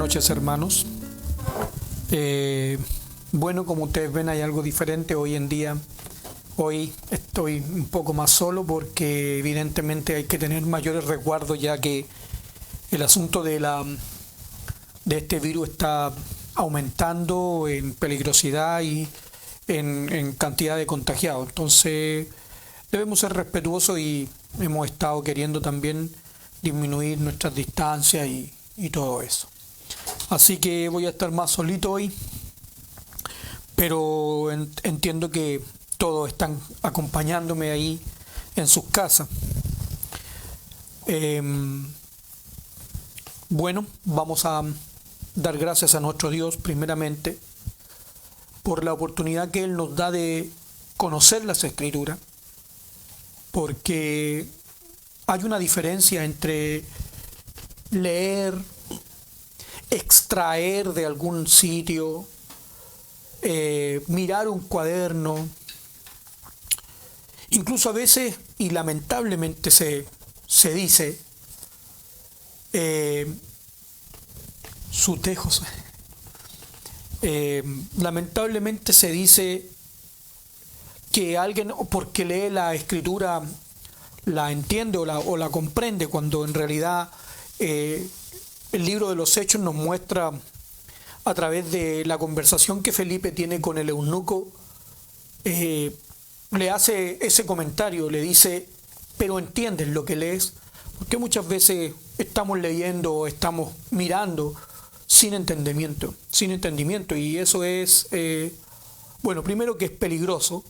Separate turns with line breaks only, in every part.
noches, hermanos. Bueno, como ustedes ven, hay algo diferente hoy en día. Hoy estoy un poco más solo porque evidentemente hay que tener mayores resguardos, ya que el asunto de este virus está aumentando en peligrosidad y en cantidad de contagiados. Entonces debemos ser respetuosos y hemos estado queriendo también disminuir nuestras distancias y todo eso. Así que voy a estar más solito hoy, pero entiendo que todos están acompañándome ahí en sus casas. Bueno, vamos a dar gracias a nuestro Dios primeramente por la oportunidad que Él nos da de conocer las Escrituras, porque hay una diferencia entre leer, extraer de algún sitio, mirar un cuaderno, incluso a veces, y lamentablemente se dice, sutejos, lamentablemente se dice que alguien, porque lee la escritura, la entiende o la comprende, cuando en realidad el libro de los Hechos nos muestra, a través de la conversación que Felipe tiene con el eunuco, le hace ese comentario, le dice: pero entiendes lo que lees, porque muchas veces estamos leyendo o estamos mirando sin entendimiento, y eso es, bueno, primero que es peligroso,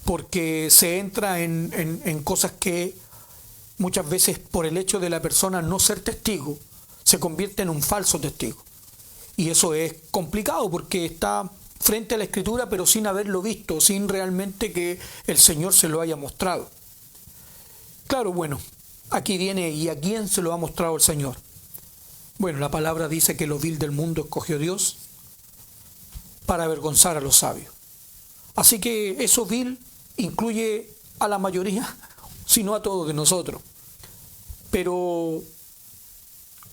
porque se entra en cosas que muchas veces, por el hecho de la persona no ser testigo, se convierte en un falso testigo. Y eso es complicado porque está frente a la Escritura, pero sin haberlo visto, sin realmente que el Señor se lo haya mostrado. Claro, bueno, aquí viene: ¿y a quién se lo ha mostrado el Señor? Bueno, la palabra dice que lo vil del mundo escogió Dios para avergonzar a los sabios. Así que eso vil incluye a la mayoría, si no a todos de nosotros. Pero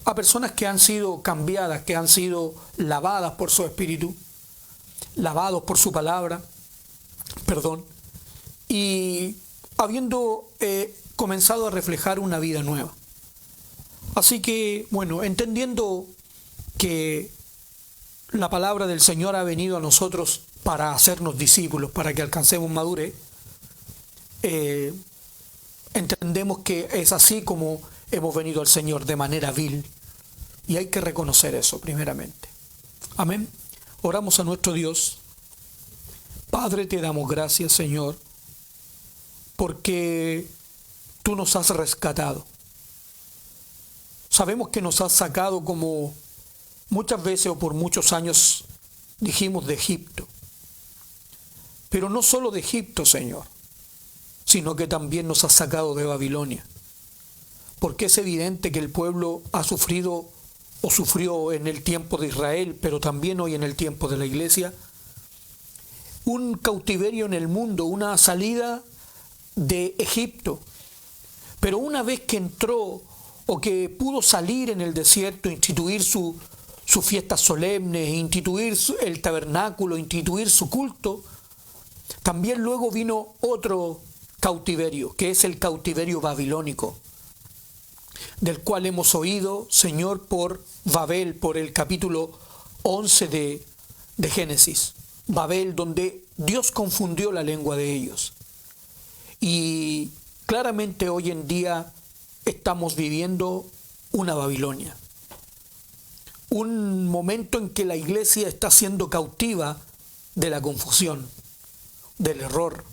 a personas que han sido cambiadas, que han sido lavadas por su Espíritu, lavados por su palabra, y habiendo comenzado a reflejar una vida nueva. Así que, bueno, entendiendo que la palabra del Señor ha venido a nosotros para hacernos discípulos, para que alcancemos madurez, entendemos que es así como hemos venido al Señor, de manera vil, y hay que reconocer eso primeramente. Amén. Oramos a nuestro Dios. Padre, te damos gracias, Señor, porque tú nos has rescatado. Sabemos que nos has sacado, como muchas veces o por muchos años dijimos, de Egipto. Pero no solo de Egipto, Señor, sino que también nos has sacado de Babilonia. Porque es evidente que el pueblo ha sufrido o sufrió en el tiempo de Israel, pero también hoy en el tiempo de la Iglesia, un cautiverio en el mundo, una salida de Egipto. Pero una vez que entró o que pudo salir en el desierto, instituir sus fiestas solemnes, instituir el tabernáculo, instituir su culto, también luego vino otro cautiverio, que es el cautiverio babilónico, del cual hemos oído, Señor, por Babel, por el capítulo 11 de Génesis. Babel, donde Dios confundió la lengua de ellos. Y claramente hoy en día estamos viviendo una Babilonia. Un momento en que la iglesia está siendo cautiva de la confusión, del error.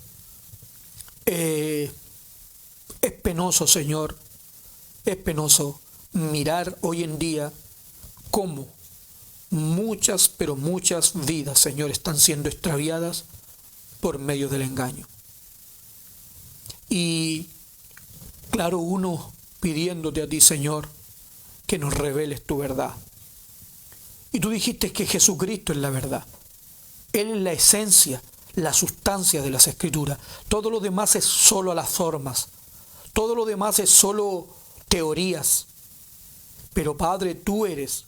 Es penoso, Señor, es penoso mirar hoy en día cómo muchas, pero muchas vidas, Señor, están siendo extraviadas por medio del engaño. Y claro, uno pidiéndote a ti, Señor, que nos reveles tu verdad. Y tú dijiste que Jesucristo es la verdad. Él es la esencia, la sustancia de las Escrituras. Todo lo demás es solo a las formas. Todo lo demás es solo teorías. Pero Padre, tú eres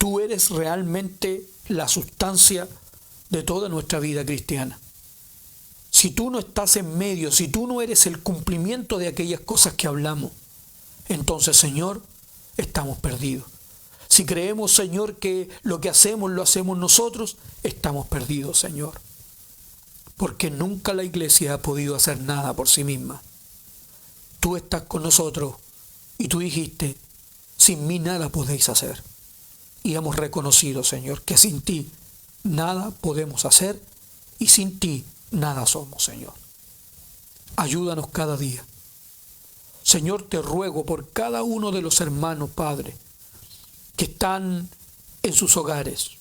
tú eres realmente la sustancia de toda nuestra vida cristiana. Si tú no estás en medio, si tú no eres el cumplimiento de aquellas cosas que hablamos, entonces, Señor, estamos perdidos. Si creemos, Señor, que lo que hacemos lo hacemos nosotros, estamos perdidos, Señor. Porque nunca la iglesia ha podido hacer nada por sí misma. Tú estás con nosotros y tú dijiste, sin mí nada podéis hacer. Y hemos reconocido, Señor, que sin ti nada podemos hacer y sin ti nada somos, Señor. Ayúdanos cada día. Señor, te ruego por cada uno de los hermanos, Padre, que están en sus hogares.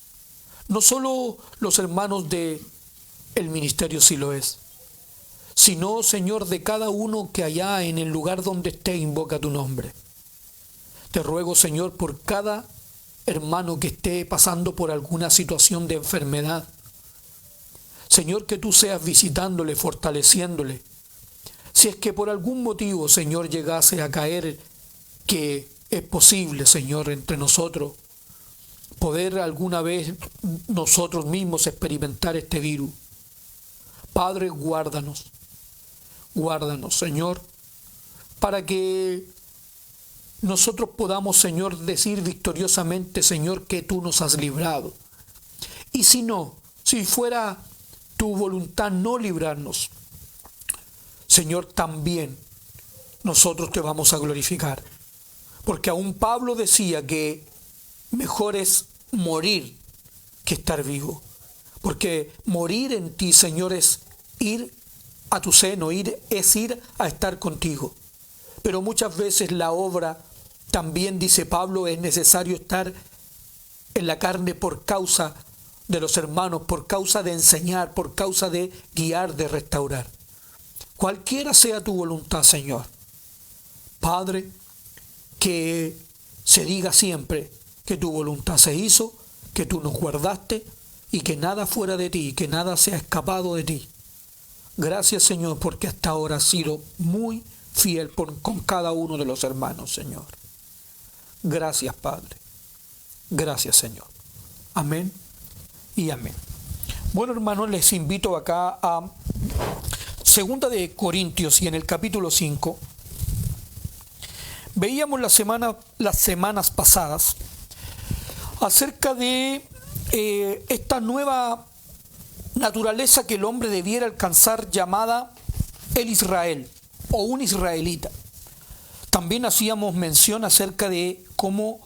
No solo los hermanos del ministerio Siloés, sino, Señor, de cada uno que allá en el lugar donde esté invoca tu nombre. Te ruego, Señor, por cada hermano que esté pasando por alguna situación de enfermedad. Señor, que tú seas visitándole, fortaleciéndole. Si es que por algún motivo, Señor, llegase a caer, que es posible, Señor, entre nosotros, poder alguna vez nosotros mismos experimentar este virus. Padre, guárdanos, Señor, para que nosotros podamos, Señor, decir victoriosamente, Señor, que tú nos has librado. Y si no, si fuera tu voluntad no librarnos, Señor, también nosotros te vamos a glorificar. Porque aún Pablo decía que mejor es morir que estar vivo. Porque morir en ti, Señor, es ir a tu seno, es ir a estar contigo. Pero muchas veces la obra, también dice Pablo, es necesario estar en la carne por causa de los hermanos, por causa de enseñar, por causa de guiar, de restaurar. Cualquiera sea tu voluntad, Señor. Padre, que se diga siempre que tu voluntad se hizo, que tú nos guardaste y que nada fuera de ti, que nada se ha escapado de ti. Gracias, Señor, porque hasta ahora has sido muy fiel con cada uno de los hermanos, Señor. Gracias, Padre. Gracias, Señor. Amén y amén. Bueno, hermanos, les invito acá a Segunda de Corintios y en el capítulo 5. Veíamos las semanas pasadas acerca de esta nueva naturaleza que el hombre debiera alcanzar, llamada el Israel o un israelita. También hacíamos mención acerca de cómo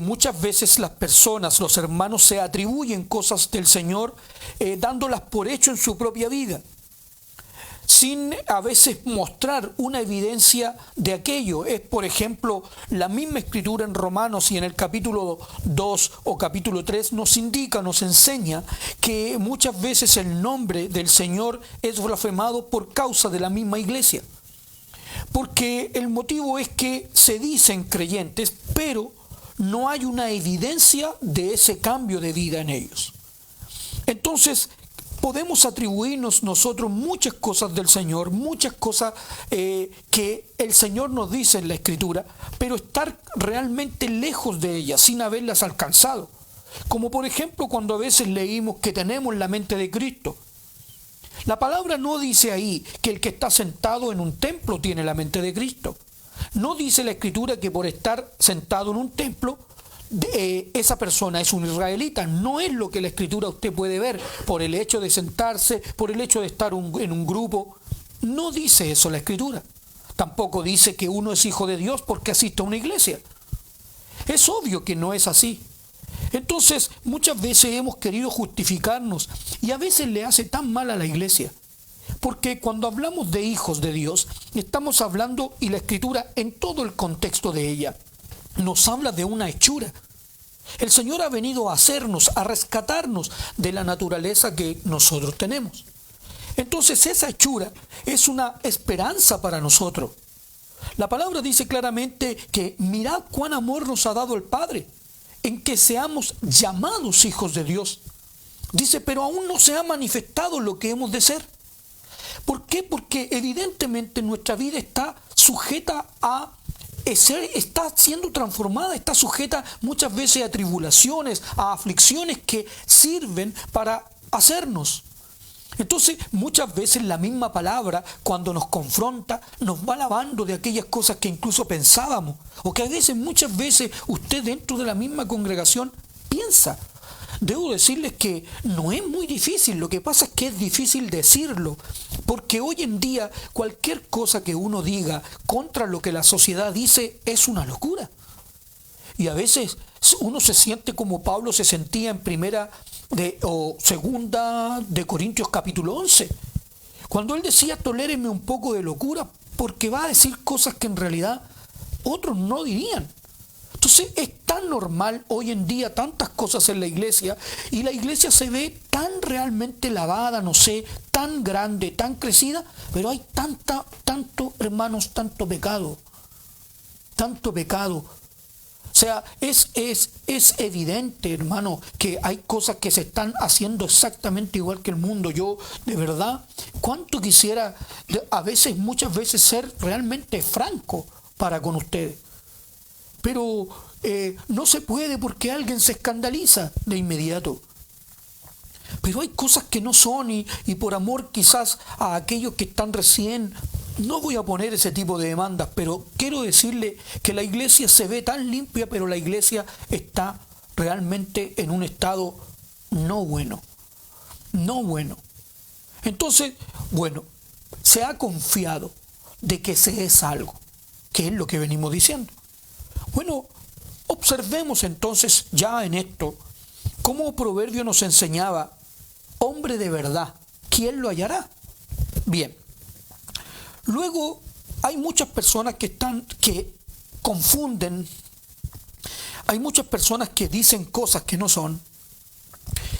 muchas veces las personas, los hermanos, se atribuyen cosas del Señor dándolas por hecho en su propia vida, sin a veces mostrar una evidencia de aquello. Es, por ejemplo, la misma escritura en Romanos y en el capítulo 2 o capítulo 3 nos indica, nos enseña que muchas veces el nombre del Señor es blasfemado por causa de la misma iglesia. Porque el motivo es que se dicen creyentes, pero no hay una evidencia de ese cambio de vida en ellos. Entonces, podemos atribuirnos nosotros muchas cosas del Señor, muchas cosas que el Señor nos dice en la Escritura, pero estar realmente lejos de ellas, sin haberlas alcanzado. Como por ejemplo cuando a veces leímos que tenemos la mente de Cristo. La palabra no dice ahí que el que está sentado en un templo tiene la mente de Cristo. No dice la Escritura que por estar sentado en un templo esa persona es un israelita. No es lo que la Escritura usted puede ver por el hecho de sentarse, por el hecho de estar en un grupo. No dice eso la Escritura. Tampoco dice que uno es hijo de Dios porque asiste a una iglesia. Es obvio que no es así. Entonces, muchas veces hemos querido justificarnos y a veces le hace tan mal a la iglesia. Porque cuando hablamos de hijos de Dios, estamos hablando, y la Escritura en todo el contexto de ella, nos habla de una hechura. El Señor ha venido a hacernos, a rescatarnos de la naturaleza que nosotros tenemos. Entonces esa hechura es una esperanza para nosotros. La palabra dice claramente que mirad cuán amor nos ha dado el Padre, en que seamos llamados hijos de Dios. Dice, pero aún no se ha manifestado lo que hemos de ser. ¿Por qué? Porque evidentemente nuestra vida está sujeta a está siendo transformada, está sujeta muchas veces a tribulaciones, a aflicciones que sirven para hacernos. Entonces, muchas veces la misma palabra, cuando nos confronta, nos va lavando de aquellas cosas que incluso pensábamos, o que a veces, muchas veces, usted dentro de la misma congregación piensa. Debo decirles que no es muy difícil, lo que pasa es que es difícil decirlo, porque hoy en día cualquier cosa que uno diga contra lo que la sociedad dice es una locura. Y a veces uno se siente como Pablo se sentía en segunda de Corintios capítulo 11, cuando él decía: tolérenme un poco de locura, porque va a decir cosas que en realidad otros no dirían. Entonces es tan normal hoy en día tantas cosas en la iglesia, y la iglesia se ve tan realmente lavada, no sé, tan grande, tan crecida, pero hay tanto, hermanos, tanto pecado. O sea, es evidente, hermano, que hay cosas que se están haciendo exactamente igual que el mundo. Yo, de verdad, cuánto quisiera, muchas veces, ser realmente franco para con ustedes. Pero no se puede, porque alguien se escandaliza de inmediato. Pero hay cosas que no son, y por amor quizás a aquellos que están recién, no voy a poner ese tipo de demandas, pero quiero decirle que la iglesia se ve tan limpia, pero la iglesia está realmente en un estado no bueno. Entonces, bueno, se ha confiado de que se es algo, que es lo que venimos diciendo. Bueno, observemos entonces ya en esto cómo Proverbio nos enseñaba: hombre de verdad, ¿quién lo hallará? Bien. Luego hay muchas personas que confunden, hay muchas personas que dicen cosas que no son,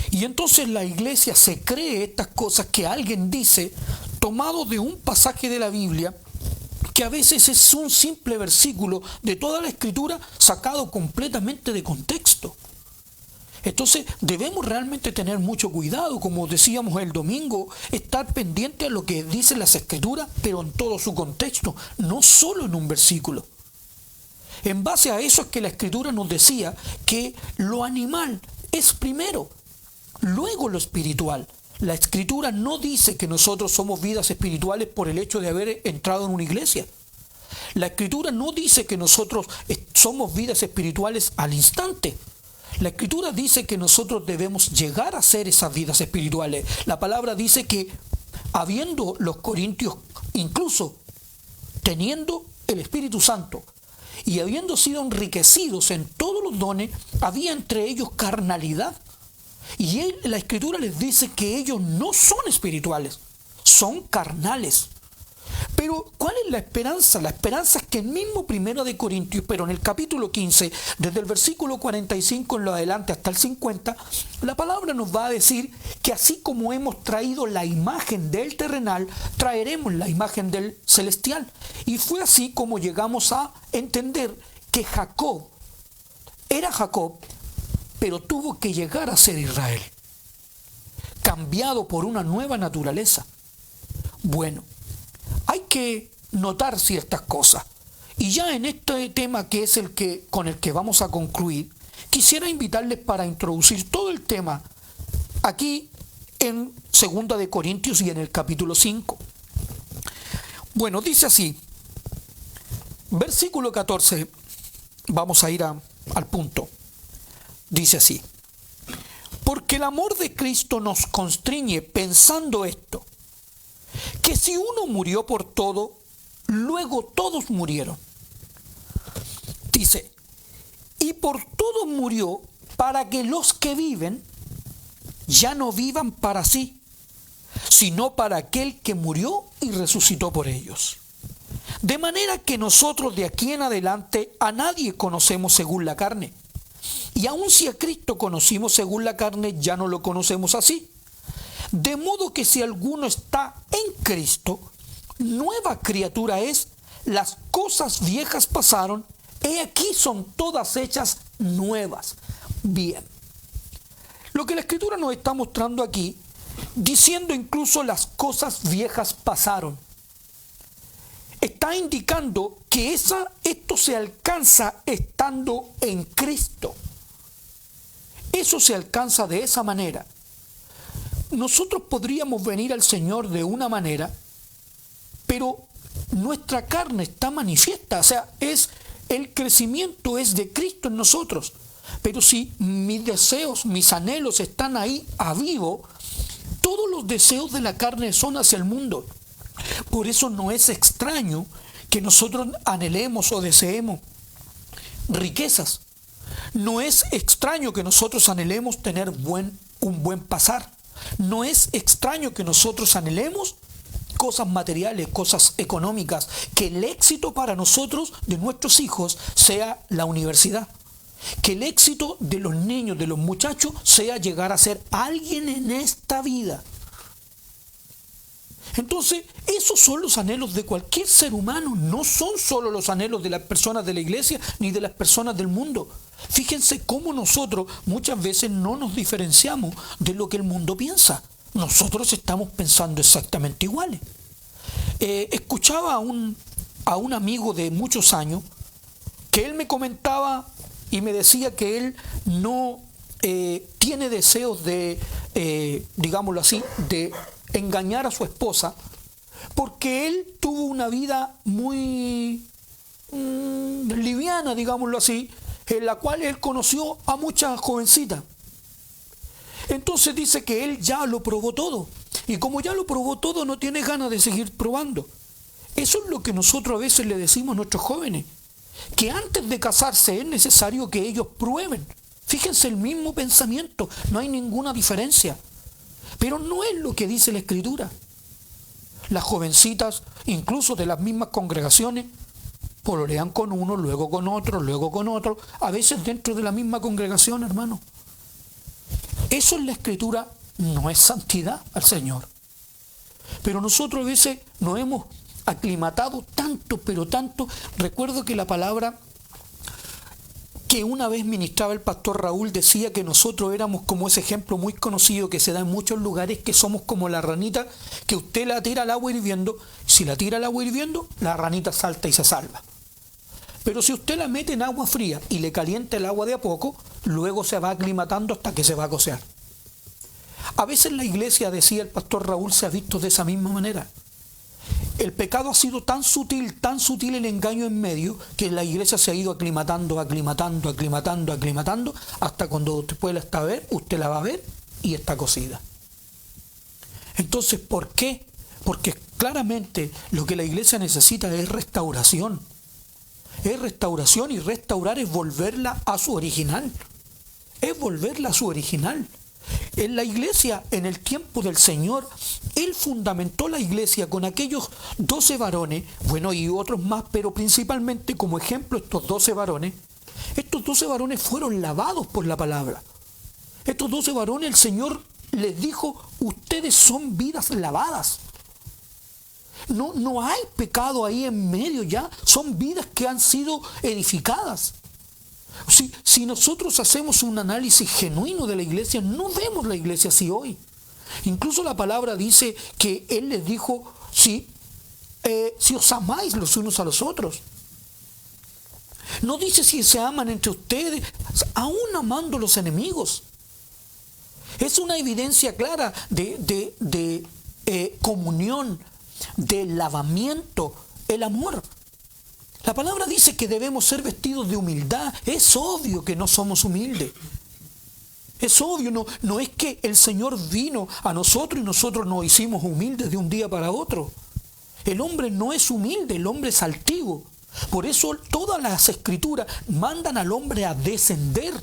y entonces la iglesia se cree estas cosas que alguien dice tomado de un pasaje de la Biblia, que a veces es un simple versículo de toda la Escritura sacado completamente de contexto. Entonces debemos realmente tener mucho cuidado, como decíamos el domingo, estar pendiente a lo que dicen las Escrituras, pero en todo su contexto, no solo en un versículo. En base a eso es que la Escritura nos decía que lo animal es primero, luego lo espiritual. La Escritura no dice que nosotros somos vidas espirituales por el hecho de haber entrado en una iglesia. La Escritura no dice que nosotros somos vidas espirituales al instante. La Escritura dice que nosotros debemos llegar a ser esas vidas espirituales. La palabra dice que, habiendo los corintios, incluso teniendo el Espíritu Santo y habiendo sido enriquecidos en todos los dones, había entre ellos carnalidad. Y la Escritura les dice que ellos no son espirituales, son carnales. Pero ¿cuál es la esperanza? La esperanza es que el mismo 1 de Corintios, pero en el capítulo 15, desde el versículo 45 en lo adelante hasta el 50, la palabra nos va a decir que así como hemos traído la imagen del terrenal, traeremos la imagen del celestial. Y fue así como llegamos a entender que Jacob era Jacob, pero tuvo que llegar a ser Israel, cambiado por una nueva naturaleza. Bueno, hay que notar ciertas cosas. Y ya en este tema, que es con el que vamos a concluir, quisiera invitarles para introducir todo el tema aquí en 2 de Corintios y en el capítulo 5. Bueno, dice así, versículo 14, vamos a ir al punto. Dice así: porque el amor de Cristo nos constriñe, pensando esto, que si uno murió por todo, luego todos murieron. Dice, y por todos murió, para que los que viven ya no vivan para sí, sino para aquel que murió y resucitó por ellos. De manera que nosotros de aquí en adelante a nadie conocemos según la carne. Y aun si a Cristo conocimos según la carne, ya no lo conocemos así. De modo que si alguno está en Cristo, nueva criatura es, las cosas viejas pasaron, he aquí son todas hechas nuevas. Bien, lo que la Escritura nos está mostrando aquí, diciendo incluso las cosas viejas pasaron, está indicando que esto se alcanza estando en Cristo. Eso se alcanza de esa manera. Nosotros podríamos venir al Señor de una manera, pero nuestra carne está manifiesta, o sea, el crecimiento es de Cristo en nosotros. Pero si mis deseos, mis anhelos están ahí a vivo, todos los deseos de la carne son hacia el mundo. Por eso no es extraño que nosotros anhelemos o deseemos riquezas. No es extraño que nosotros anhelemos tener un buen pasar. No es extraño que nosotros anhelemos cosas materiales, cosas económicas, que el éxito para nosotros, de nuestros hijos, sea la universidad. Que el éxito de los niños, de los muchachos, sea llegar a ser alguien en esta vida. Entonces, esos son los anhelos de cualquier ser humano, no son solo los anhelos de las personas de la iglesia ni de las personas del mundo. Fíjense cómo nosotros muchas veces no nos diferenciamos de lo que el mundo piensa. Nosotros estamos pensando exactamente iguales. Escuchaba a un amigo de muchos años que él me comentaba y me decía que él no tiene deseos de, digámoslo así, de engañar a su esposa, porque él tuvo una vida muy liviana, digámoslo así, en la cual él conoció a muchas jovencitas. Entonces dice que él ya lo probó todo, y como ya lo probó todo, no tiene ganas de seguir probando. Eso es lo que nosotros a veces le decimos a nuestros jóvenes, que antes de casarse es necesario que ellos prueben. Fíjense, el mismo pensamiento, no hay ninguna diferencia. Pero no es lo que dice la Escritura. Las jovencitas, incluso de las mismas congregaciones, pololean con uno, luego con otro, a veces dentro de la misma congregación, hermano. Eso en la Escritura no es santidad al Señor. Pero nosotros a veces nos hemos aclimatado tanto, pero tanto. Recuerdo que la palabra que una vez ministraba el pastor Raúl decía que nosotros éramos como ese ejemplo muy conocido que se da en muchos lugares, que somos como la ranita que usted la tira al agua hirviendo. Si la tira al agua hirviendo, la ranita salta y se salva. Pero si usted la mete en agua fría y le calienta el agua de a poco, luego se va aclimatando hasta que se va a cocer. A veces la iglesia, decía el pastor Raúl, se ha visto de esa misma manera. El pecado ha sido tan sutil el engaño en medio, que la iglesia se ha ido aclimatando, hasta cuando usted la está a ver, usted la va a ver y está cocida. Entonces, ¿por qué? Porque claramente lo que la iglesia necesita es restauración. Es restauración, y restaurar es volverla a su original. Es volverla a su original. En la iglesia, en el tiempo del Señor, Él fundamentó la iglesia con aquellos 12 varones, bueno, y otros más, pero principalmente como ejemplo estos 12 varones. Estos 12 varones fueron lavados por la palabra. Estos 12 varones, el Señor les dijo: ustedes son vidas lavadas. No hay pecado ahí en medio ya, son vidas que han sido edificadas. Si nosotros hacemos un análisis genuino de la iglesia, no vemos la iglesia así hoy. Incluso la palabra dice que Él les dijo: si os amáis los unos a los otros. No dice si se aman entre ustedes, aún amando los enemigos. Es una evidencia clara de comunión, de lavamiento, el amor. La palabra dice que debemos ser vestidos de humildad. Es obvio que no somos humildes. Es obvio, no es que el Señor vino a nosotros y nosotros nos hicimos humildes de un día para otro. El hombre no es humilde, el hombre es altivo. Por eso todas las escrituras mandan al hombre a descender.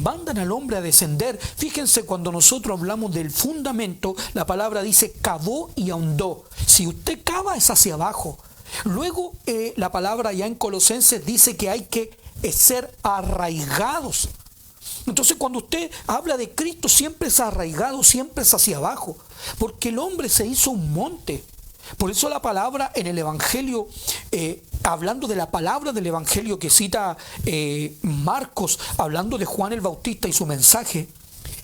Mandan al hombre a descender. Fíjense, cuando nosotros hablamos del fundamento, la palabra dice cavó y ahondó. Si usted cava, es hacia abajo. Luego la palabra ya en Colosenses dice que hay que ser arraigados. Entonces, cuando usted habla de Cristo, siempre es arraigado, siempre es hacia abajo, porque el hombre se hizo un monte. Por eso la palabra en el Evangelio, hablando de la palabra del Evangelio que cita Marcos, hablando de Juan el Bautista y su mensaje,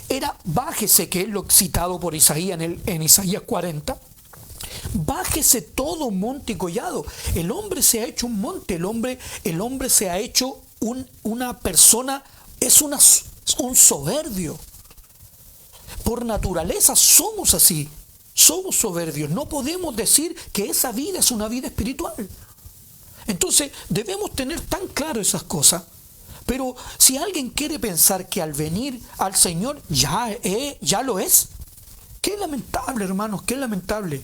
era: bájese, que es lo citado por Isaías en Isaías 40. Bájese todo monte y collado. El hombre se ha hecho un monte, el hombre se ha hecho una persona, un soberbio. Por naturaleza somos así, somos soberbios. No podemos decir que esa vida es una vida espiritual. Entonces debemos tener tan claro esas cosas. Pero si alguien quiere pensar que al venir al Señor ya lo es, qué lamentable, hermanos, qué lamentable.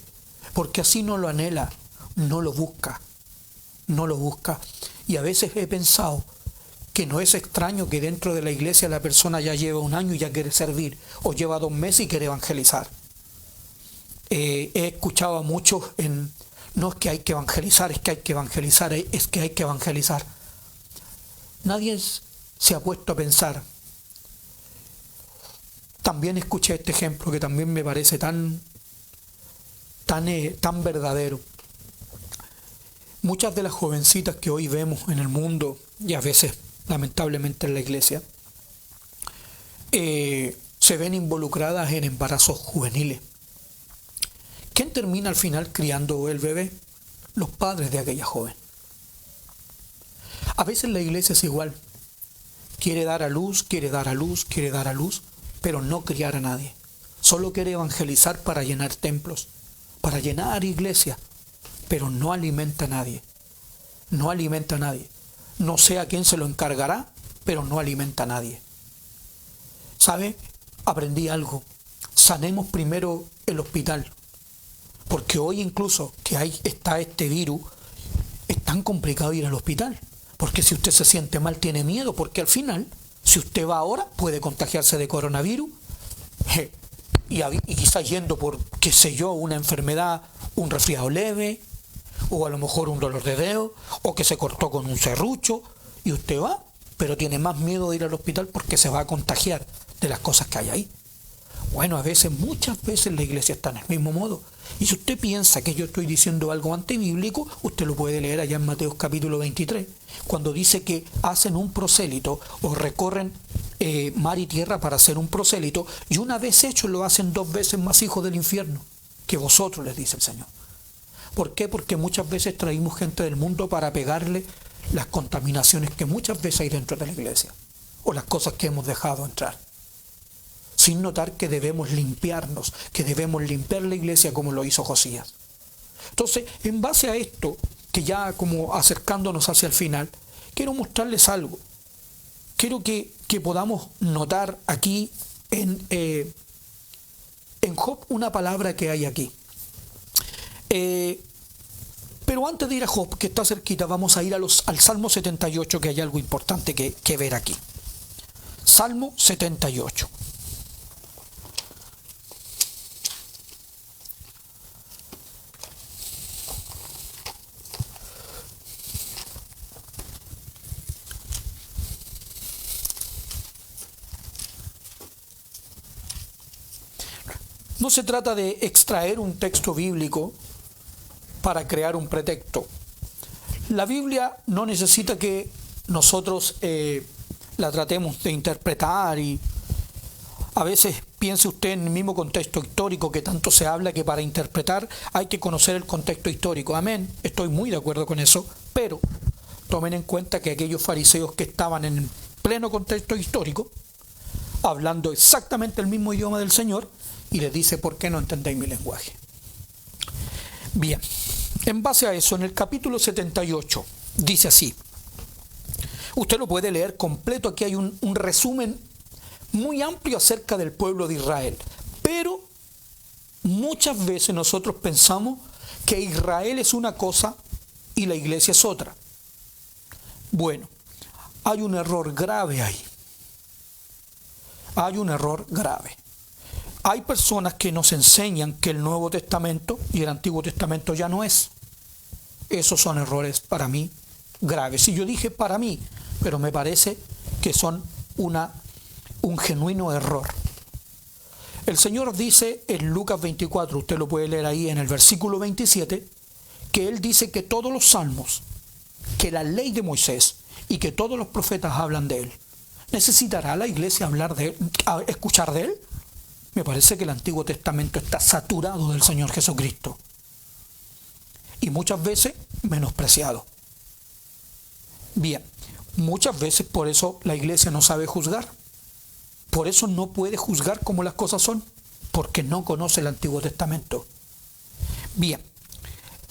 Porque así no lo anhela, no lo busca. Y a veces he pensado que no es extraño que dentro de la iglesia la persona ya lleva 1 año y ya quiere servir, o lleva 2 meses y quiere evangelizar. He escuchado a muchos no es que hay que evangelizar, es que hay que evangelizar, es que hay que evangelizar. Nadie se ha puesto a pensar. También escuché este ejemplo que también me parece tan verdadero. Muchas de las jovencitas que hoy vemos en el mundo, y a veces lamentablemente en la iglesia, se ven involucradas en embarazos juveniles. ¿Quién termina al final criando el bebé? Los padres de aquella joven. A veces la iglesia es igual. Quiere dar a luz, pero no criar a nadie. Solo quiere evangelizar para llenar templos, para llenar iglesias, pero no alimenta a nadie. No sé a quién se lo encargará, pero no alimenta a nadie. ¿Sabe? Aprendí algo. Sanemos primero el hospital. Porque hoy incluso que está este virus, es tan complicado ir al hospital. Porque si usted se siente mal, tiene miedo, porque al final, si usted va ahora, puede contagiarse de coronavirus y quizás yendo por, qué sé yo, una enfermedad, un resfriado leve, o a lo mejor un dolor de dedo, o que se cortó con un serrucho, y usted va, pero tiene más miedo de ir al hospital porque se va a contagiar de las cosas que hay ahí. Bueno, muchas veces la iglesia está en el mismo modo. Y si usted piensa que yo estoy diciendo algo antibíblico, usted lo puede leer allá en Mateo capítulo 23, cuando dice que hacen un prosélito o recorren mar y tierra para hacer un prosélito, y una vez hecho lo hacen 2 veces más hijos del infierno que vosotros, les dice el Señor. ¿Por qué? Porque muchas veces traímos gente del mundo para pegarle las contaminaciones que muchas veces hay dentro de la iglesia, o las cosas que hemos dejado entrar, sin notar que debemos limpiarnos, que debemos limpiar la iglesia como lo hizo Josías. Entonces, en base a esto, que ya como acercándonos hacia el final, quiero mostrarles algo. Quiero que podamos notar aquí en Job una palabra que hay aquí. Pero antes de ir a Job, que está cerquita, vamos a ir al Salmo 78, que hay algo importante que ver aquí. Salmo 78. No se trata de extraer un texto bíblico para crear un pretexto. La Biblia no necesita que nosotros la tratemos de interpretar, y a veces piense usted en el mismo contexto histórico que tanto se habla, que para interpretar hay que conocer el contexto histórico. Amén, estoy muy de acuerdo con eso, pero tomen en cuenta que aquellos fariseos que estaban en pleno contexto histórico, hablando exactamente el mismo idioma del Señor, y les dice: ¿por qué no entendéis mi lenguaje? Bien, en base a eso, en el capítulo 78, dice así. Usted lo puede leer completo, aquí hay un resumen muy amplio acerca del pueblo de Israel. Pero muchas veces nosotros pensamos que Israel es una cosa y la iglesia es otra. Bueno, hay un error grave ahí. Hay un error grave. Hay personas que nos enseñan que el Nuevo Testamento y el Antiguo Testamento ya no es. Esos son errores para mí graves. Y yo dije para mí, pero me parece que son un genuino error. El Señor dice en Lucas 24, usted lo puede leer ahí en el versículo 27, que Él dice que todos los salmos, que la ley de Moisés y que todos los profetas hablan de Él. ¿Necesitará la iglesia hablar de Él, escuchar de Él? Me parece que el Antiguo Testamento está saturado del Señor Jesucristo. y muchas veces menospreciado. Bien, muchas veces por eso la iglesia no sabe juzgar. Por eso no puede juzgar como las cosas son, porque no conoce el Antiguo Testamento. Bien,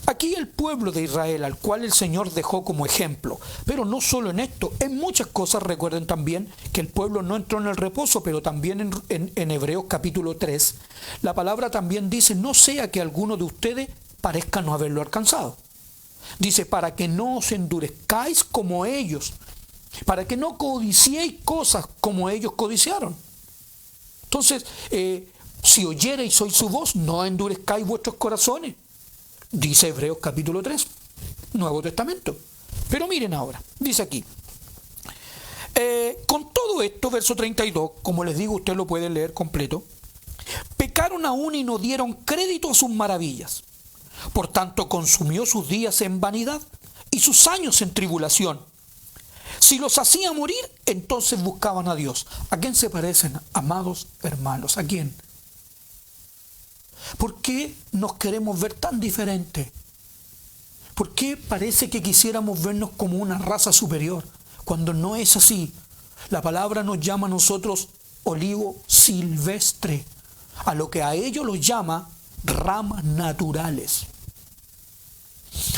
aquí el pueblo de Israel, al cual el Señor dejó como ejemplo, pero no solo en esto, en muchas cosas. Recuerden también que el pueblo no entró en el reposo, pero también en Hebreos capítulo 3, la palabra también dice, no sea que alguno de ustedes parezca no haberlo alcanzado. Dice, para que no os endurezcáis como ellos, para que no codiciéis cosas como ellos codiciaron. Entonces, si oyereis hoy su voz, no endurezcáis vuestros corazones, dice Hebreos capítulo 3, Nuevo Testamento. Pero miren ahora, dice aquí, con todo esto, verso 32, como les digo, usted lo puede leer completo, pecaron aún y no dieron crédito a sus maravillas. Por tanto, consumió sus días en vanidad y sus años en tribulación. Si los hacía morir, entonces buscaban a Dios. ¿A quién se parecen, amados hermanos? ¿A quién? ¿Por qué nos queremos ver tan diferentes? ¿Por qué parece que quisiéramos vernos como una raza superior, cuando no es así? La palabra nos llama a nosotros olivo silvestre, a lo que a ellos los llama ramas naturales.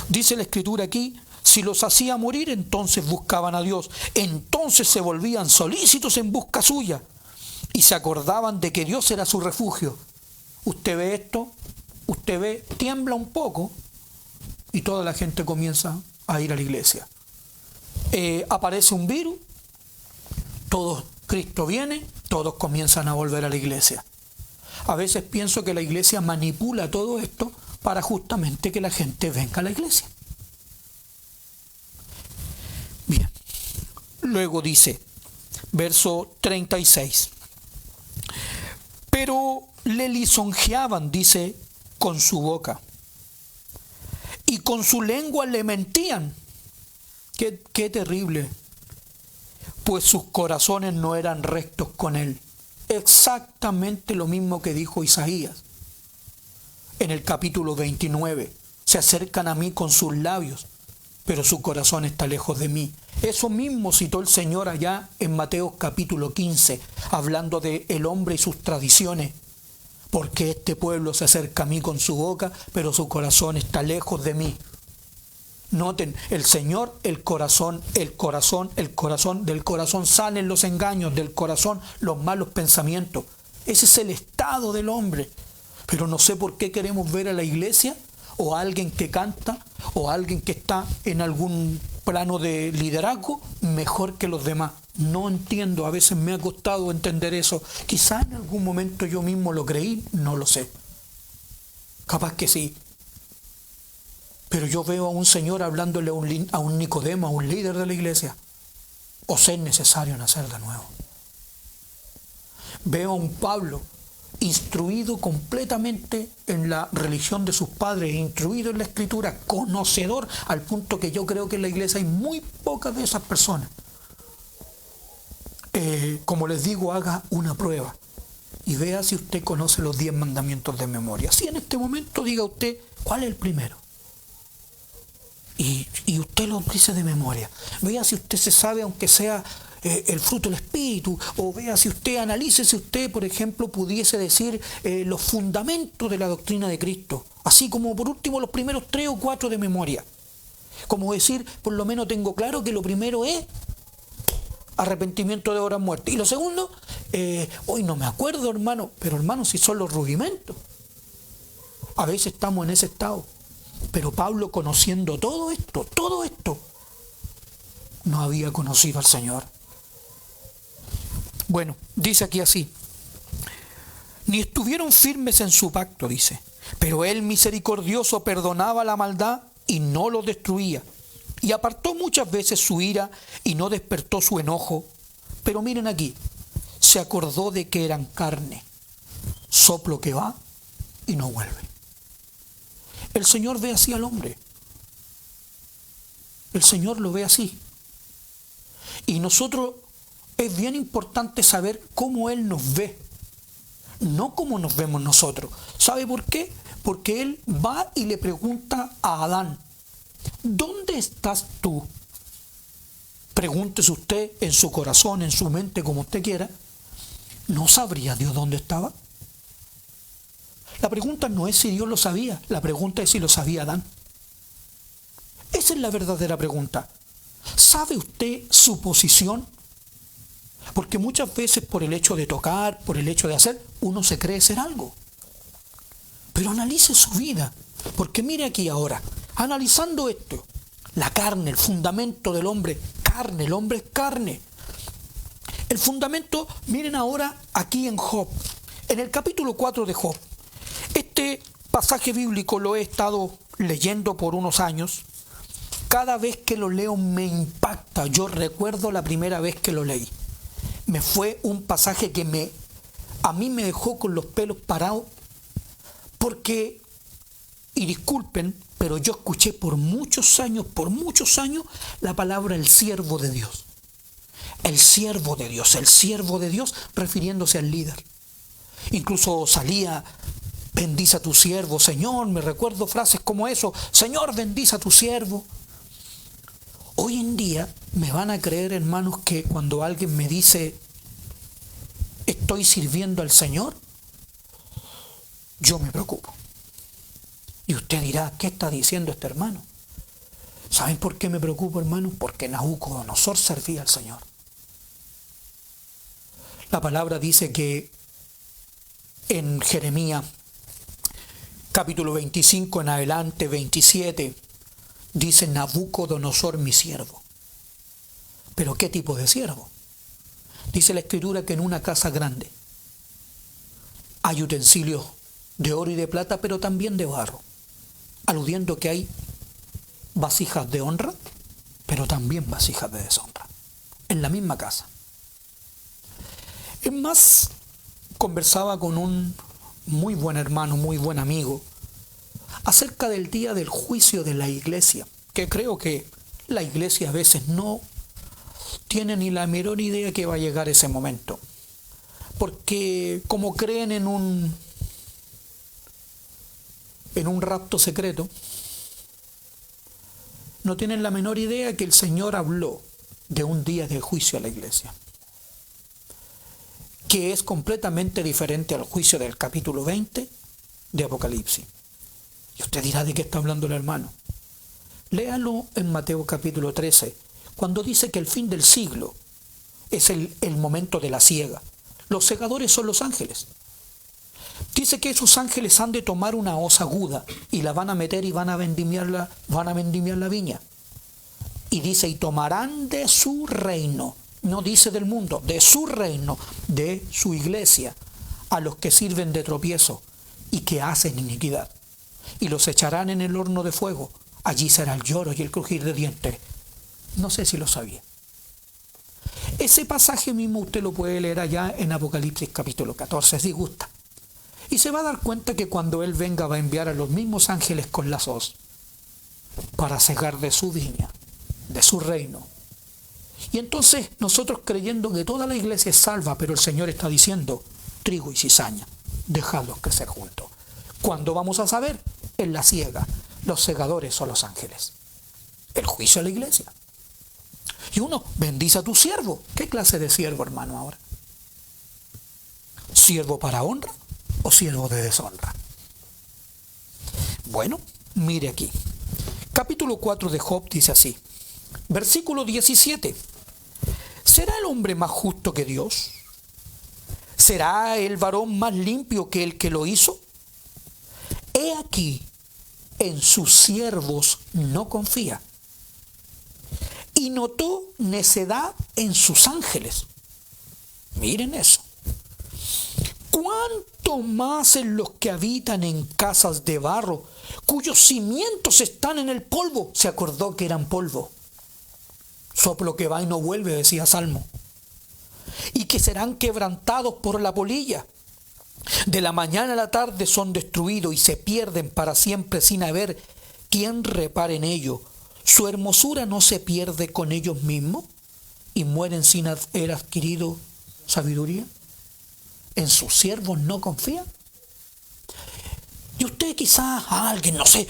Dice la Escritura aquí, si los hacía morir, entonces buscaban a Dios. Entonces se volvían solícitos en busca suya y se acordaban de que Dios era su refugio. Usted ve esto, usted ve, tiembla un poco y toda la gente comienza a ir a la iglesia. Aparece un virus, Cristo viene, todos comienzan a volver a la iglesia. A veces pienso que la iglesia manipula todo esto para justamente que la gente venga a la iglesia. Bien, luego dice, verso 36, pero le lisonjeaban, dice, con su boca, y con su lengua le mentían. Qué terrible, pues sus corazones no eran rectos con él. Exactamente lo mismo que dijo Isaías en el capítulo 29. Se acercan a mí con sus labios, pero su corazón está lejos de mí. Eso mismo citó el Señor allá en Mateo capítulo 15, hablando de el hombre y sus tradiciones. Porque este pueblo se acerca a mí con su boca, pero su corazón está lejos de mí. Noten, el Señor, del corazón salen los engaños, del corazón los malos pensamientos. Ese es el estado del hombre. Pero no sé por qué queremos ver a la iglesia o a alguien que canta o a alguien que está en algún plano de liderazgo mejor que los demás. No entiendo, a veces me ha costado entender eso. Quizás en algún momento yo mismo lo creí, no lo sé. Capaz que sí. Pero yo veo a un señor hablándole a un Nicodemo, a un líder de la iglesia, os es necesario nacer de nuevo. Veo a un Pablo instruido completamente en la religión de sus padres, instruido en la Escritura, conocedor, al punto que yo creo que en la iglesia hay muy pocas de esas personas. Como les digo, haga una prueba y vea si usted conoce los 10 mandamientos de memoria. Si en este momento diga usted, ¿cuál es el primero? Y usted lo dice de memoria. Vea si usted se sabe, aunque sea el fruto del Espíritu, o vea si usted, analice si usted, por ejemplo, pudiese decir los fundamentos de la doctrina de Cristo, así como por último los primeros 3 o 4 de memoria. Como decir, por lo menos tengo claro que lo primero es arrepentimiento de obras muertas. Y lo segundo, hoy no me acuerdo, hermano, pero hermano, si son los rudimentos. A veces estamos en ese estado. Pero Pablo, conociendo todo esto, no había conocido al Señor. Bueno, dice aquí así, ni estuvieron firmes en su pacto, dice, pero él misericordioso perdonaba la maldad y no lo destruía, y apartó muchas veces su ira y no despertó su enojo. Pero miren aquí, se acordó de que eran carne, soplo que va y no vuelve. El Señor ve así al hombre. El Señor lo ve así. Y nosotros es bien importante saber cómo Él nos ve, no cómo nos vemos nosotros. ¿Sabe por qué? Porque él va y le pregunta a Adán, ¿dónde estás tú? Pregúntese usted en su corazón, en su mente, como usted quiera. ¿No sabría Dios dónde estaba? La pregunta no es si Dios lo sabía, la pregunta es si lo sabía Adán. Esa es la verdadera pregunta. ¿Sabe usted su posición? Porque muchas veces por el hecho de tocar, por el hecho de hacer, uno se cree ser algo. Pero analice su vida, porque mire aquí ahora, analizando esto, la carne, el fundamento del hombre, carne, el hombre es carne. El fundamento, miren ahora aquí en Job, en el capítulo 4 de Job. Este pasaje bíblico lo he estado leyendo por unos años. Cada vez que lo leo me impacta. Yo recuerdo la primera vez que lo leí. Me fue un pasaje que a mí me dejó con los pelos parados, porque, y disculpen, pero yo escuché por muchos años, la palabra el siervo de Dios. El siervo de Dios, refiriéndose al líder. Incluso salía, bendice a tu siervo, Señor, me recuerdo frases como eso, Señor, bendice a tu siervo. Hoy en día me van a creer, hermanos, que cuando alguien me dice, estoy sirviendo al Señor, yo me preocupo. Y usted dirá, ¿qué está diciendo este hermano? ¿Saben por qué me preocupo, hermano? Porque Nabucodonosor servía al Señor. La palabra dice que en Jeremías, capítulo 25 en adelante, 27, dice Nabucodonosor mi siervo. ¿Pero qué tipo de siervo? Dice la Escritura que en una casa grande hay utensilios de oro y de plata, pero también de barro, aludiendo que hay vasijas de honra, pero también vasijas de deshonra, en la misma casa. Es más, conversaba con un muy buen hermano, muy buen amigo, acerca del día del juicio de la iglesia, que creo que la iglesia a veces no tiene ni la menor idea que va a llegar ese momento, porque como creen en un rapto secreto, no tienen la menor idea que el Señor habló de un día de juicio a la iglesia, que es completamente diferente al juicio del capítulo 20 de Apocalipsis. Y usted dirá, ¿de qué está hablando el hermano? Léalo en Mateo capítulo 13, cuando dice que el fin del siglo es el momento de la siega. Los segadores son los ángeles. Dice que esos ángeles han de tomar una hoz aguda y la van a meter y van a vendimiar la viña. Y dice, y tomarán de su reino, no dice del mundo, de su reino, de su iglesia, a los que sirven de tropiezo y que hacen iniquidad. Y los echarán en el horno de fuego. Allí será el lloro y el crujir de dientes. No sé si lo sabía. Ese pasaje mismo usted lo puede leer allá en Apocalipsis capítulo 14, si gusta. Y se va a dar cuenta que cuando Él venga va a enviar a los mismos ángeles con las hoz para cegar de su viña, de su reino. Y entonces nosotros, creyendo que toda la iglesia es salva, pero el Señor está diciendo, trigo y cizaña, dejadlos crecer juntos. ¿Cuándo vamos a saber? En la siega. Los segadores son los ángeles. El juicio a la iglesia. Y uno, bendice a tu siervo. ¿Qué clase de siervo, hermano, ahora? ¿Siervo para honra o siervo de deshonra? Bueno, mire aquí. Capítulo 4 de Job dice así. Versículo 17. ¿Será el hombre más justo que Dios? ¿Será el varón más limpio que el que lo hizo? He aquí, en sus siervos no confía, y notó necedad en sus ángeles. Miren eso. ¿Cuánto más en los que habitan en casas de barro, cuyos cimientos están en el polvo? Se acordó que eran polvo. Soplo que va y no vuelve, decía Salmo. Y que serán quebrantados por la polilla. De la mañana a la tarde son destruidos y se pierden para siempre sin haber quien repare en ello. ¿Su hermosura no se pierde con ellos mismos y mueren sin haber adquirido sabiduría? ¿En sus siervos no confían? Y usted quizás, alguien, no sé,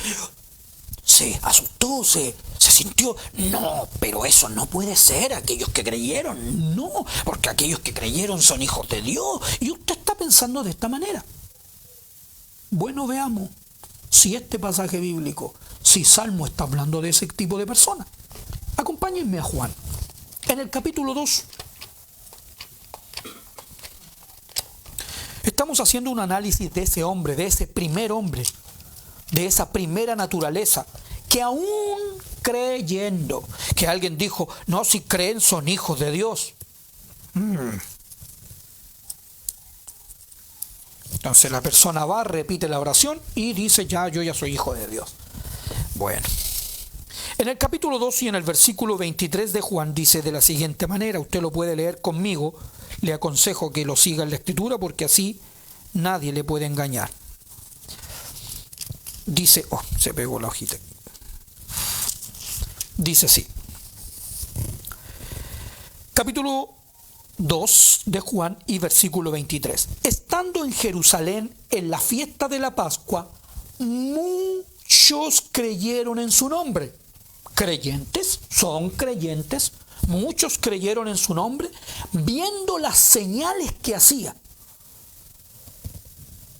se asustó, se sintió, no, pero eso no puede ser, aquellos que creyeron, no, porque aquellos que creyeron son hijos de Dios, y usted está pensando de esta manera. Bueno, veamos si este pasaje bíblico, si Salmo está hablando de ese tipo de personas. Acompáñenme a Juan, en el capítulo 2. Estamos haciendo un análisis de ese hombre, de ese primer hombre, de esa primera naturaleza, que aún creyendo, que alguien dijo, no, si creen son hijos de Dios. Entonces la persona va, repite la oración y dice, yo ya soy hijo de Dios. Bueno, en el capítulo 2 y en el versículo 23 de Juan dice de la siguiente manera, usted lo puede leer conmigo, le aconsejo que lo siga en la escritura porque así nadie le puede engañar. Dice, se pegó la hojita. Dice así. Capítulo 2 de Juan y versículo 23. Estando en Jerusalén en la fiesta de la Pascua, muchos creyeron en su nombre. Creyentes, son creyentes, muchos creyeron en su nombre, viendo las señales que hacía.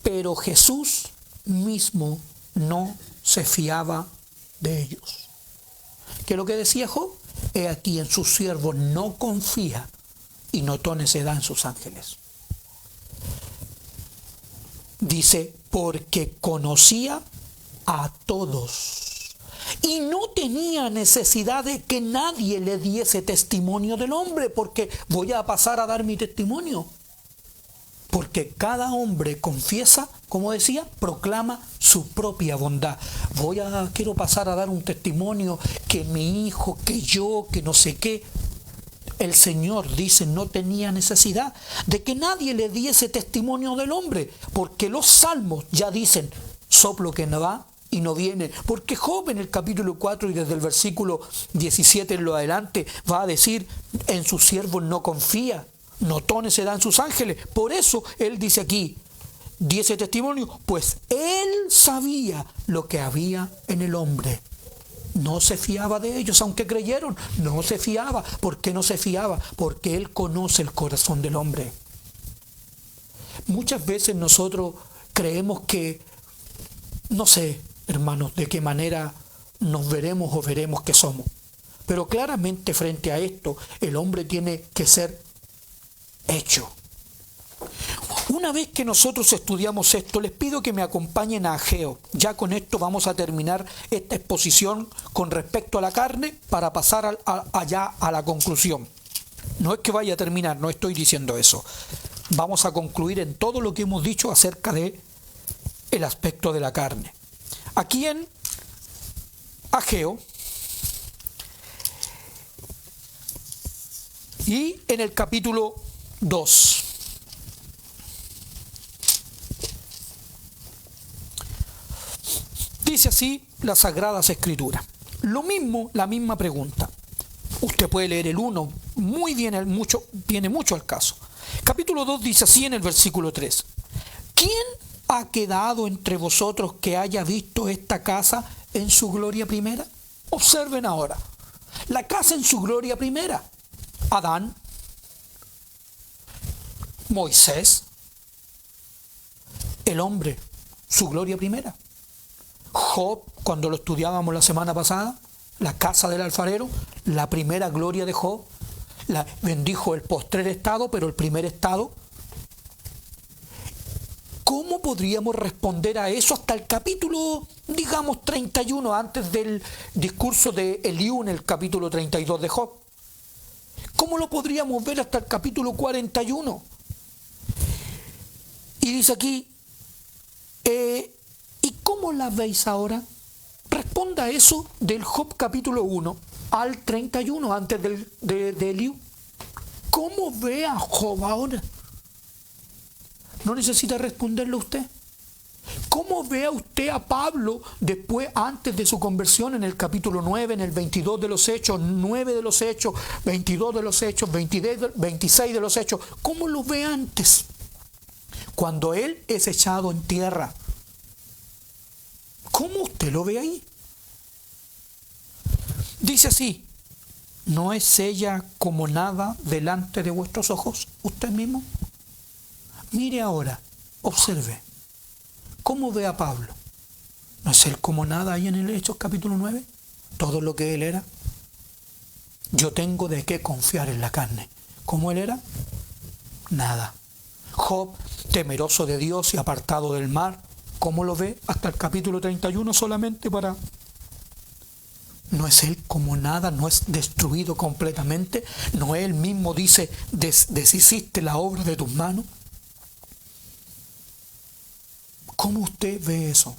Pero Jesús mismo no se fiaba de ellos. ¿Qué es lo que decía Job? He aquí en sus siervos no confía y notó necedad en sus ángeles. Dice, porque conocía a todos y no tenía necesidad de que nadie le diese testimonio del hombre, porque voy a pasar a dar mi testimonio. Porque cada hombre confiesa, como decía, proclama su propia bondad. Quiero pasar a dar un testimonio que mi hijo, que yo, que no sé qué. El Señor dice, no tenía necesidad de que nadie le diese testimonio del hombre, porque los salmos ya dicen, soplo que no va y no viene. Porque Job en el capítulo 4 y desde el versículo 17 en lo adelante va a decir, en sus siervos no confía. Notó necedad en sus ángeles. Por eso él dice aquí, diese testimonio, pues él sabía lo que había en el hombre. No se fiaba de ellos, aunque creyeron, no se fiaba. ¿Por qué no se fiaba? Porque él conoce el corazón del hombre. Muchas veces nosotros creemos que, no sé, hermanos, de qué manera nos veremos o veremos que somos. Pero claramente frente a esto, el hombre tiene que ser hecho. Una vez que nosotros estudiamos esto, les pido que me acompañen a Ageo. Ya con esto vamos a terminar esta exposición con respecto a la carne para pasar allá a la conclusión. No es que vaya a terminar, no estoy diciendo eso. Vamos a concluir en todo lo que hemos dicho acerca de el aspecto de la carne. Aquí en Ageo y en el capítulo 2. Dice así las Sagradas Escrituras. Lo mismo, la misma pregunta. Usted puede leer el 1, muy bien, viene mucho al caso. Capítulo 2 dice así en el versículo 3. ¿Quién ha quedado entre vosotros que haya visto esta casa en su gloria primera? Observen ahora. La casa en su gloria primera. Adán, Moisés, el hombre, su gloria primera. Job, cuando lo estudiábamos la semana pasada, la casa del alfarero, la primera gloria de Job, bendijo el postrer estado, pero el primer estado. ¿Cómo podríamos responder a eso hasta el capítulo, digamos, 31, antes del discurso de Eliú en el capítulo 32 de Job? ¿Cómo lo podríamos ver hasta el capítulo 41? Y dice aquí, ¿y cómo la veis ahora? Responda eso del Job capítulo 1 al 31, antes de Eliú. ¿Cómo ve a Job ahora? ¿No necesita responderlo usted? ¿Cómo ve a usted a Pablo después, antes de su conversión, en el capítulo 9, en el 22 de los Hechos, 9 de los Hechos, 22 de los Hechos, 26 de los Hechos? ¿Cómo lo ve antes? Cuando él es echado en tierra. ¿Cómo usted lo ve ahí? Dice así: ¿no es ella como nada delante de vuestros ojos? Usted mismo. Mire ahora, observe. ¿Cómo ve a Pablo? ¿No es él como nada ahí en el Hechos capítulo 9? Todo lo que él era. Yo tengo de qué confiar en la carne. ¿Cómo él era? Nada. Job, temeroso de Dios y apartado del mal. ¿Cómo lo ve? Hasta el capítulo 31 solamente para... ¿No es él como nada? ¿No es destruido completamente? ¿No él mismo dice, deshiciste la obra de tus manos? ¿Cómo usted ve eso?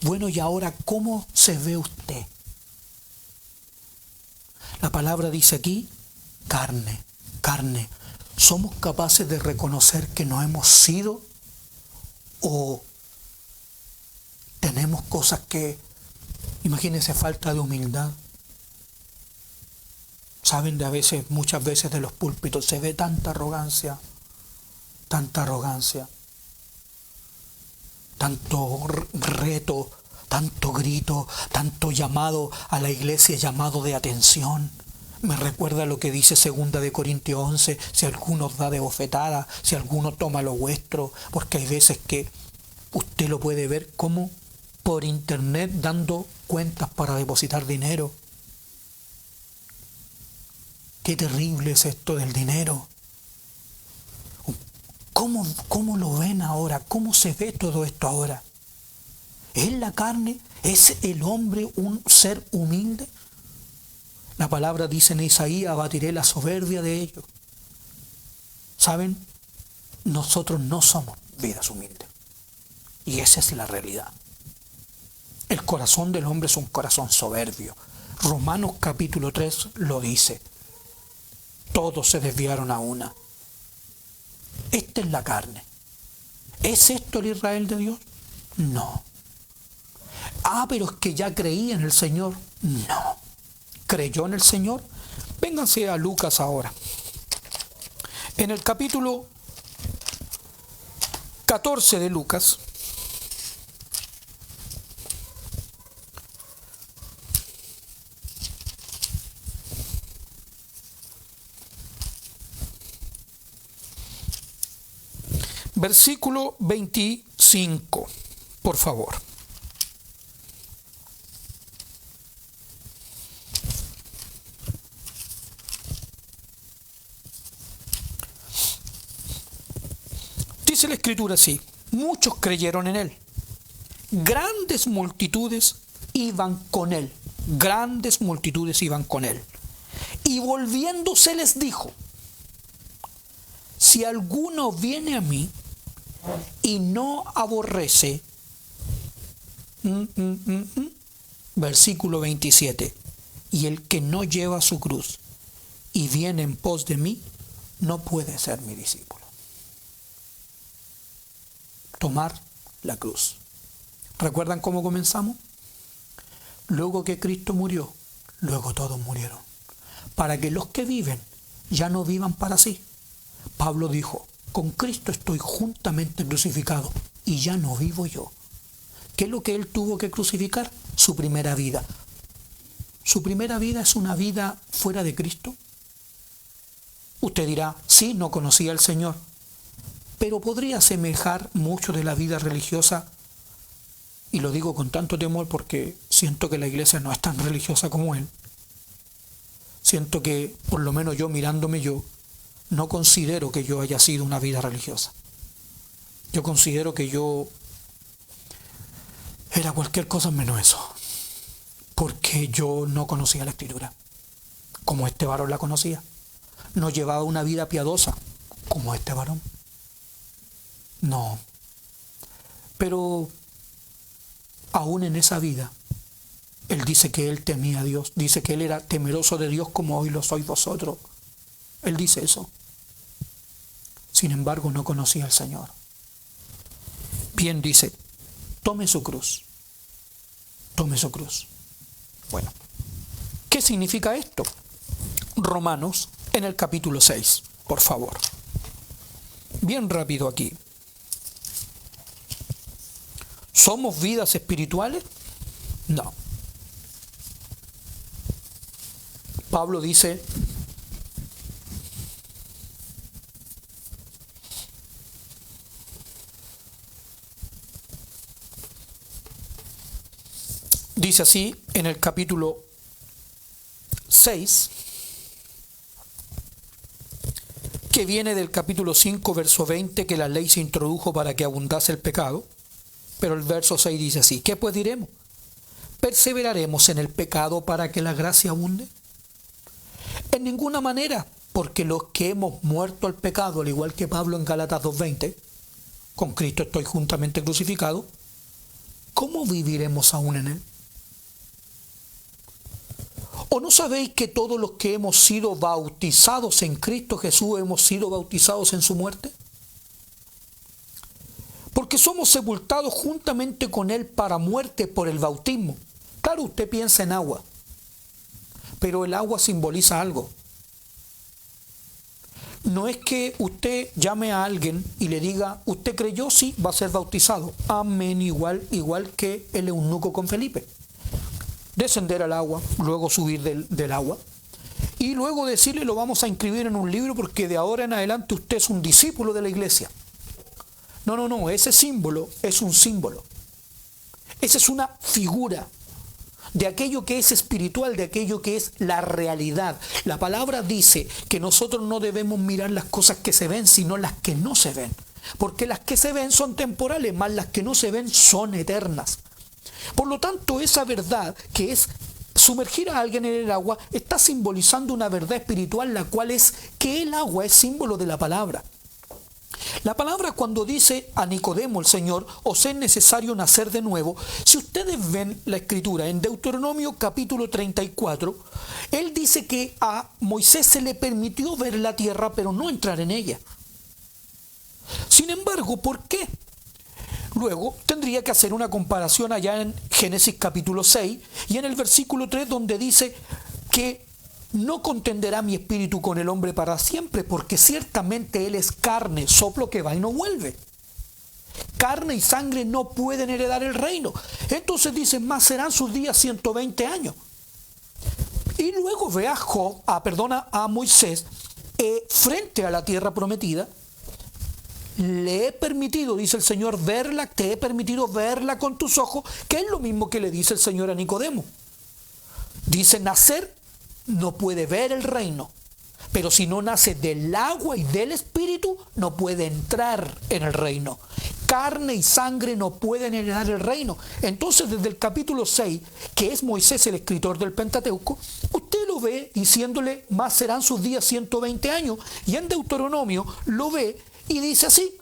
Bueno, y ahora, ¿cómo se ve usted? La palabra dice aquí, carne, carne. ¿Somos capaces de reconocer que no hemos sido o tenemos cosas que, imagínense, falta de humildad? Saben, de a veces, muchas veces de los púlpitos se ve tanta arrogancia, tanto reto, tanto grito, tanto llamado a la iglesia, llamado de atención. Me recuerda lo que dice 2 Corintios 11, si alguno os da de bofetada, si alguno toma lo vuestro, porque hay veces que usted lo puede ver como por internet dando cuentas para depositar dinero. Qué terrible es esto del dinero. ¿Cómo lo ven ahora? ¿Cómo se ve todo esto ahora? ¿Es la carne? ¿Es el hombre un ser humilde? La palabra dice en Isaías, abatiré la soberbia de ellos. ¿Saben? Nosotros no somos vidas humildes. Y esa es la realidad. El corazón del hombre es un corazón soberbio. Romanos capítulo 3 lo dice. Todos se desviaron a una. Esta es la carne. ¿Es esto el Israel de Dios? No. Pero es que ya creí en el Señor. No. ¿Creyó en el Señor? Vénganse a Lucas ahora. En el capítulo 14 de Lucas, versículo 25, por favor. Dice la Escritura así: muchos creyeron en él. Grandes multitudes iban con él. Grandes multitudes iban con él. Y volviéndose les dijo: si alguno viene a mí y no aborrece, versículo 27, y el que no lleva su cruz y viene en pos de mí, no puede ser mi discípulo. Tomar la cruz. ¿Recuerdan cómo comenzamos? Luego que Cristo murió, luego todos murieron. Para que los que viven ya no vivan para sí. Pablo dijo: con Cristo estoy juntamente crucificado y ya no vivo yo. ¿Qué es lo que él tuvo que crucificar? Su primera vida. ¿Su primera vida es una vida fuera de Cristo? Usted dirá: sí, no conocía al Señor. Pero podría asemejar mucho de la vida religiosa, y lo digo con tanto temor porque siento que la iglesia no es tan religiosa como él. Siento que, por lo menos yo mirándome yo, no considero que yo haya sido una vida religiosa. Yo considero que yo era cualquier cosa menos eso, porque yo no conocía la Escritura como este varón la conocía. No llevaba una vida piadosa como este varón. No. Pero aún en esa vida, él dice que él temía a Dios. Dice que él era temeroso de Dios como hoy lo sois vosotros. Él dice eso. Sin embargo, no conocía al Señor. Bien, dice: tome su cruz. Tome su cruz. Bueno, ¿qué significa esto? Romanos, en el capítulo 6, por favor. Bien rápido aquí. ¿Somos vidas espirituales? No. Pablo dice, así en el capítulo 6, que viene del capítulo 5, verso 20, que la ley se introdujo para que abundase el pecado. Pero el verso 6 dice así, ¿qué pues diremos? ¿Perseveraremos en el pecado para que la gracia abunde? En ninguna manera, porque los que hemos muerto al pecado, al igual que Pablo en Gálatas 2:20, con Cristo estoy juntamente crucificado, ¿cómo viviremos aún en él? ¿O no sabéis que todos los que hemos sido bautizados en Cristo Jesús hemos sido bautizados en su muerte? Porque somos sepultados juntamente con Él para muerte por el bautismo. Claro, usted piensa en agua, pero el agua simboliza algo. No es que usted llame a alguien y le diga, ¿usted creyó? Sí, va a ser bautizado. Amén, igual que el eunuco con Felipe. Descender al agua, luego subir del agua y luego decirle, lo vamos a inscribir en un libro porque de ahora en adelante usted es un discípulo de la iglesia. No, ese símbolo es un símbolo. Esa es una figura de aquello que es espiritual, de aquello que es la realidad. La palabra dice que nosotros no debemos mirar las cosas que se ven, sino las que no se ven. Porque las que se ven son temporales, más las que no se ven son eternas. Por lo tanto, esa verdad que es sumergir a alguien en el agua está simbolizando una verdad espiritual, la cual es que el agua es símbolo de la palabra. La palabra cuando dice a Nicodemo el Señor, os es necesario nacer de nuevo, si ustedes ven la escritura en Deuteronomio capítulo 34, él dice que a Moisés se le permitió ver la tierra pero no entrar en ella. Sin embargo, ¿por qué? Luego tendría que hacer una comparación allá en Génesis capítulo 6 y en el versículo 3 donde dice que no contenderá mi espíritu con el hombre para siempre, porque ciertamente él es carne, soplo que va y no vuelve. Carne y sangre no pueden heredar el reino. Entonces dice, más serán sus días 120 años. Y luego ve a Moisés frente a la tierra prometida. Le he permitido, dice el Señor, verla, te he permitido verla con tus ojos, que es lo mismo que le dice el Señor a Nicodemo. Dice, nacer no puede ver el reino, pero si no nace del agua y del espíritu, no puede entrar en el reino. Carne y sangre no pueden heredar el reino. Entonces, desde el capítulo 6, que es Moisés el escritor del Pentateuco, usted lo ve diciéndole, más serán sus días 120 años, y en Deuteronomio lo ve y dice así,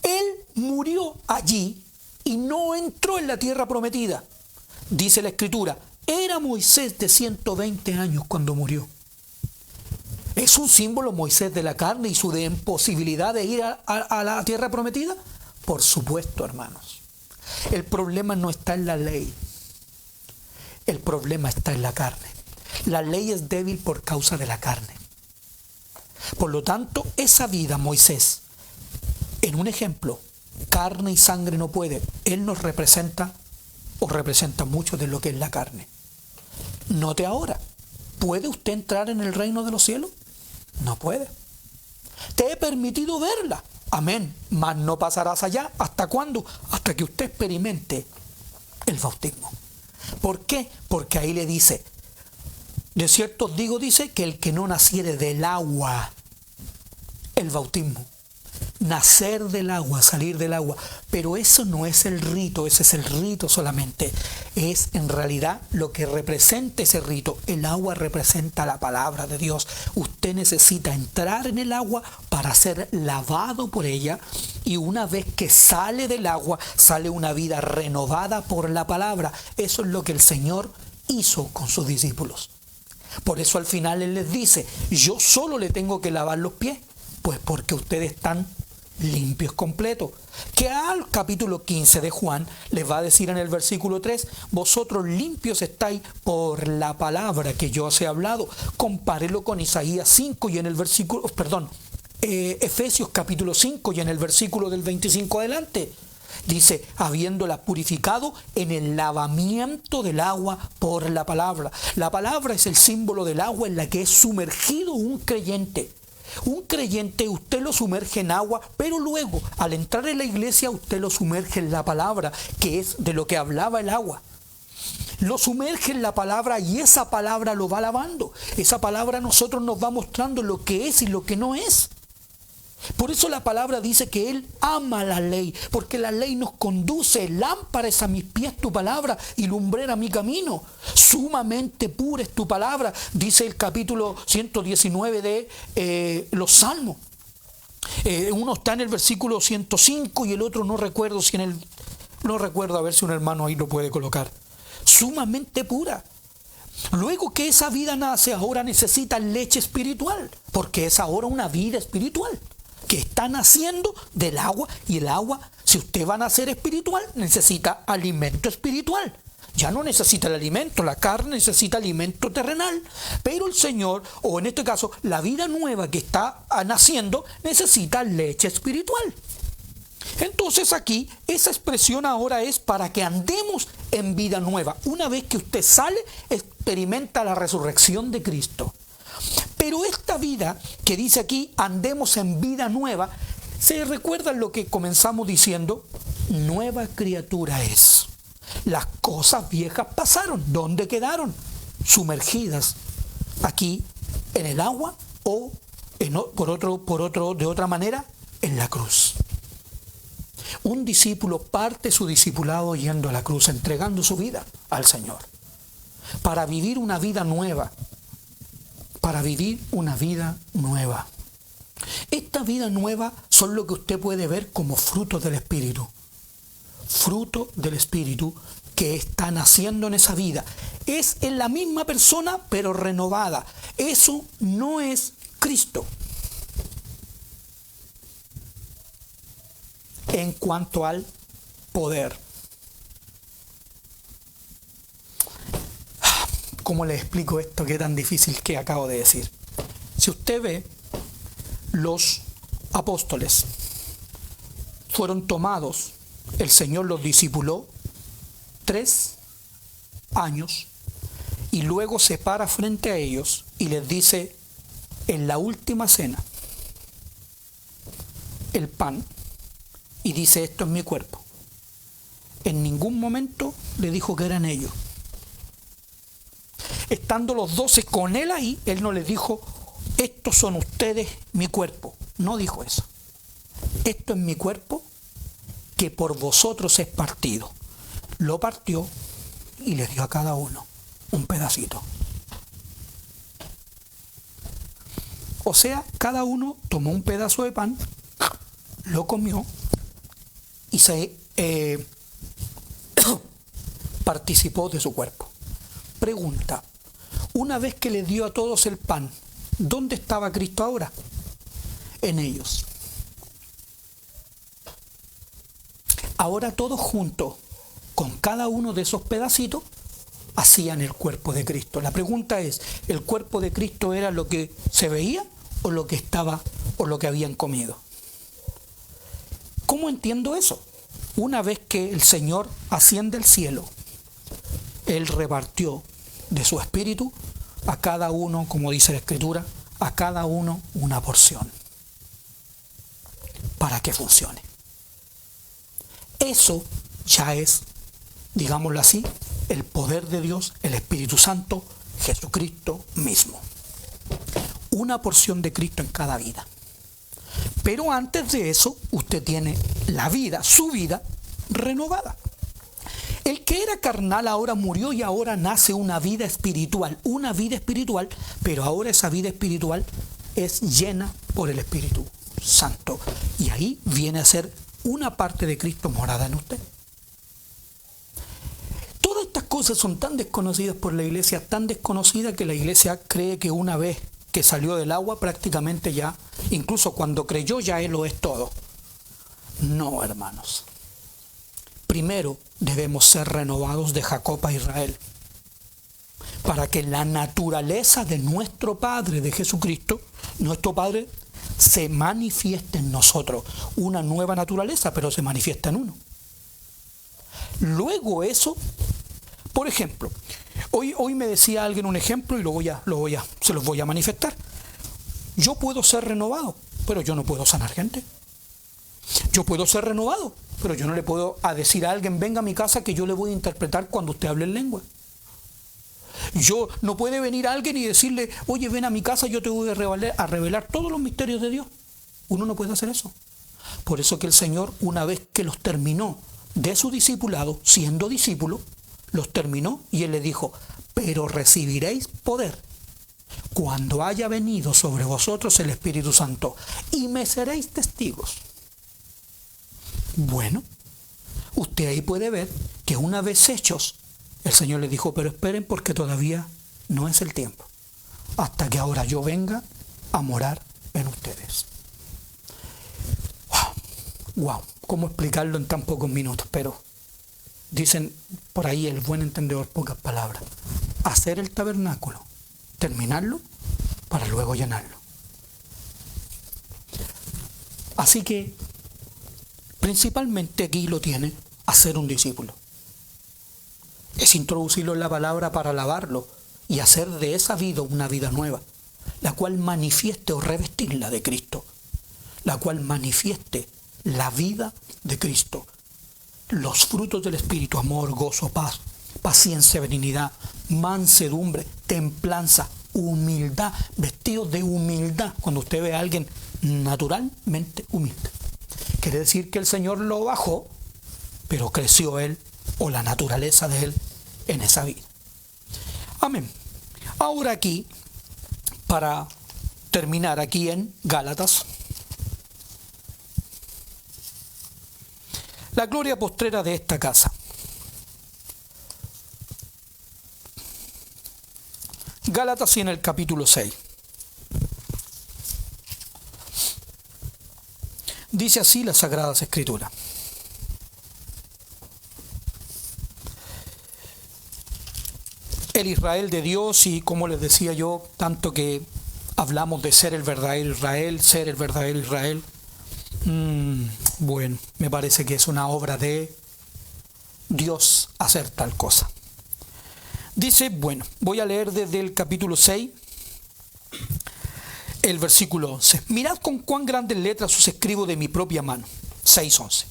él murió allí y no entró en la tierra prometida. Dice la escritura, era Moisés de 120 años cuando murió. ¿Es un símbolo Moisés de la carne y su imposibilidad de ir a la tierra prometida? Por supuesto, hermanos. El problema no está en la ley. El problema está en la carne. La ley es débil por causa de la carne. Por lo tanto, esa vida, Moisés, en un ejemplo, carne y sangre no puede. Él nos representa o representa mucho de lo que es la carne. Note ahora, ¿puede usted entrar en el reino de los cielos? No puede. Te he permitido verla. Amén. Mas no pasarás allá. ¿Hasta cuándo? Hasta que usted experimente el bautismo. ¿Por qué? Porque ahí le dice, de cierto os digo, dice, que el que no naciere del agua, el bautismo, nacer del agua, salir del agua, pero eso no es el rito, ese es el rito solamente, es en realidad lo que representa ese rito. El agua representa la palabra de Dios. Usted necesita entrar en el agua para ser lavado por ella, y una vez que sale del agua, sale una vida renovada por la palabra. Eso es lo que el Señor hizo con sus discípulos. Por eso al final Él les dice, yo solo le tengo que lavar los pies, pues porque ustedes están limpios completos. Que al capítulo 15 de Juan les va a decir en el versículo 3, vosotros limpios estáis por la palabra que yo os he hablado. Compárelo con Isaías 5 y en el versículo, Efesios capítulo 5 y en el versículo del 25 adelante. Dice, habiéndola purificado en el lavamiento del agua por la palabra. La palabra es el símbolo del agua en la que es sumergido un creyente. Un creyente usted lo sumerge en agua, pero luego al entrar en la iglesia usted lo sumerge en la palabra, que es de lo que hablaba el agua. Lo sumerge en la palabra y esa palabra lo va lavando. Esa palabra a nosotros nos va mostrando lo que es y lo que no es. Por eso la palabra dice que Él ama la ley, porque la ley nos conduce. Lámpara es a mis pies tu palabra y lumbrera mi camino. Sumamente pura es tu palabra, dice el capítulo 119 de los Salmos. Uno está en el versículo 105 y el otro no recuerdo no recuerdo, a ver si un hermano ahí lo puede colocar. Sumamente pura. Luego que esa vida nace, ahora necesita leche espiritual, porque es ahora una vida espiritual que está naciendo del agua, y el agua, si usted va a nacer espiritual, necesita alimento espiritual. Ya no necesita el alimento, la carne necesita alimento terrenal, pero el Señor, o en este caso, la vida nueva que está naciendo, necesita leche espiritual. Entonces aquí, esa expresión ahora es para que andemos en vida nueva. Una vez que usted sale, experimenta la resurrección de Cristo. Pero esta vida que dice aquí, andemos en vida nueva, ¿se recuerdan lo que comenzamos diciendo? Nueva criatura es. Las cosas viejas pasaron. ¿Dónde quedaron? Sumergidas aquí en el agua o de otra manera en la cruz. Un discípulo parte su discipulado yendo a la cruz, entregando su vida al Señor, para vivir una vida nueva, para vivir una vida nueva. Esta vida nueva son lo que usted puede ver como frutos del Espíritu. Fruto del Espíritu que está naciendo en esa vida. Es en la misma persona, pero renovada. Eso no es Cristo. En cuanto al poder, ¿cómo le explico esto que es tan difícil que acabo de decir? Si usted ve, los apóstoles fueron tomados, el Señor los discipuló 3 años y luego se para frente a ellos y les dice en la última cena el pan, y dice: esto es mi cuerpo. En ningún momento le dijo que eran ellos. Estando los 12 con él ahí, él no les dijo: estos son ustedes, mi cuerpo. No dijo eso. Esto es mi cuerpo que por vosotros es partido. Lo partió y le dio a cada uno un pedacito. O sea, cada uno tomó un pedazo de pan, lo comió y se participó de su cuerpo. Pregunta: una vez que le dio a todos el pan, ¿dónde estaba Cristo ahora? En ellos. Ahora todos juntos, con cada uno de esos pedacitos, hacían el cuerpo de Cristo. La pregunta es: ¿el cuerpo de Cristo era lo que se veía o lo que estaba o lo que habían comido? ¿Cómo entiendo eso? Una vez que el Señor asciende al cielo, Él repartió de su espíritu a cada uno, como dice la Escritura, a cada uno una porción para que funcione. Eso ya es, digámoslo así, el poder de Dios, el Espíritu Santo, Jesucristo mismo. Una porción de Cristo en cada vida. Pero antes de eso, usted tiene la vida, su vida renovada. El que era carnal ahora murió y ahora nace una vida espiritual, pero ahora esa vida espiritual es llena por el Espíritu Santo. Y ahí viene a ser una parte de Cristo morada en usted. Todas estas cosas son tan desconocidas por la iglesia, tan desconocidas que la iglesia cree que una vez que salió del agua prácticamente ya, incluso cuando creyó, ya Él lo es todo. No, hermanos. Primero debemos ser renovados de Jacob a Israel, para que la naturaleza de nuestro Padre, de Jesucristo, nuestro Padre, se manifieste en nosotros. Una nueva naturaleza, pero se manifiesta en uno. Luego eso, por ejemplo, hoy me decía alguien un ejemplo y se los voy a manifestar. Yo puedo ser renovado, pero yo no puedo sanar gente. Yo puedo ser renovado, pero yo no le puedo decir a alguien, venga a mi casa, que yo le voy a interpretar cuando usted hable en lengua. Yo no puede venir alguien y decirle, oye, ven a mi casa, yo te voy a revelar todos los misterios de Dios. Uno no puede hacer eso. Por eso que el Señor, una vez que los terminó de su discipulado, siendo discípulo, los terminó y Él les dijo, pero recibiréis poder cuando haya venido sobre vosotros el Espíritu Santo, y me seréis testigos. Bueno, usted ahí puede ver que una vez hechos, el Señor les dijo, pero esperen porque todavía no es el tiempo, hasta que ahora yo venga a morar en ustedes. Wow, ¿cómo explicarlo en tan pocos minutos? Pero dicen por ahí el buen entendedor, pocas palabras. Hacer el tabernáculo, terminarlo, para luego llenarlo. Así que, principalmente aquí lo tiene, hacer un discípulo. Es introducirlo en la palabra para alabarlo y hacer de esa vida una vida nueva, la cual manifieste o revestirla de Cristo, la cual manifieste la vida de Cristo, los frutos del Espíritu, amor, gozo, paz, paciencia, benignidad, mansedumbre, templanza, humildad, vestidos de humildad. Cuando usted ve a alguien naturalmente humilde, quiere decir que el Señor lo bajó, pero creció él, o la naturaleza de él, en esa vida. Amén. Ahora aquí, para terminar aquí en Gálatas, la gloria postrera de esta casa. Gálatas y en el capítulo 6. Dice así las Sagradas Escrituras. El Israel de Dios, y como les decía yo, tanto que hablamos de ser el verdadero Israel, ser el verdadero Israel, bueno, me parece que es una obra de Dios hacer tal cosa. Dice, bueno, voy a leer desde el capítulo 6, el versículo 11. Mirad con cuán grandes letras os escribo de mi propia mano. 6:11.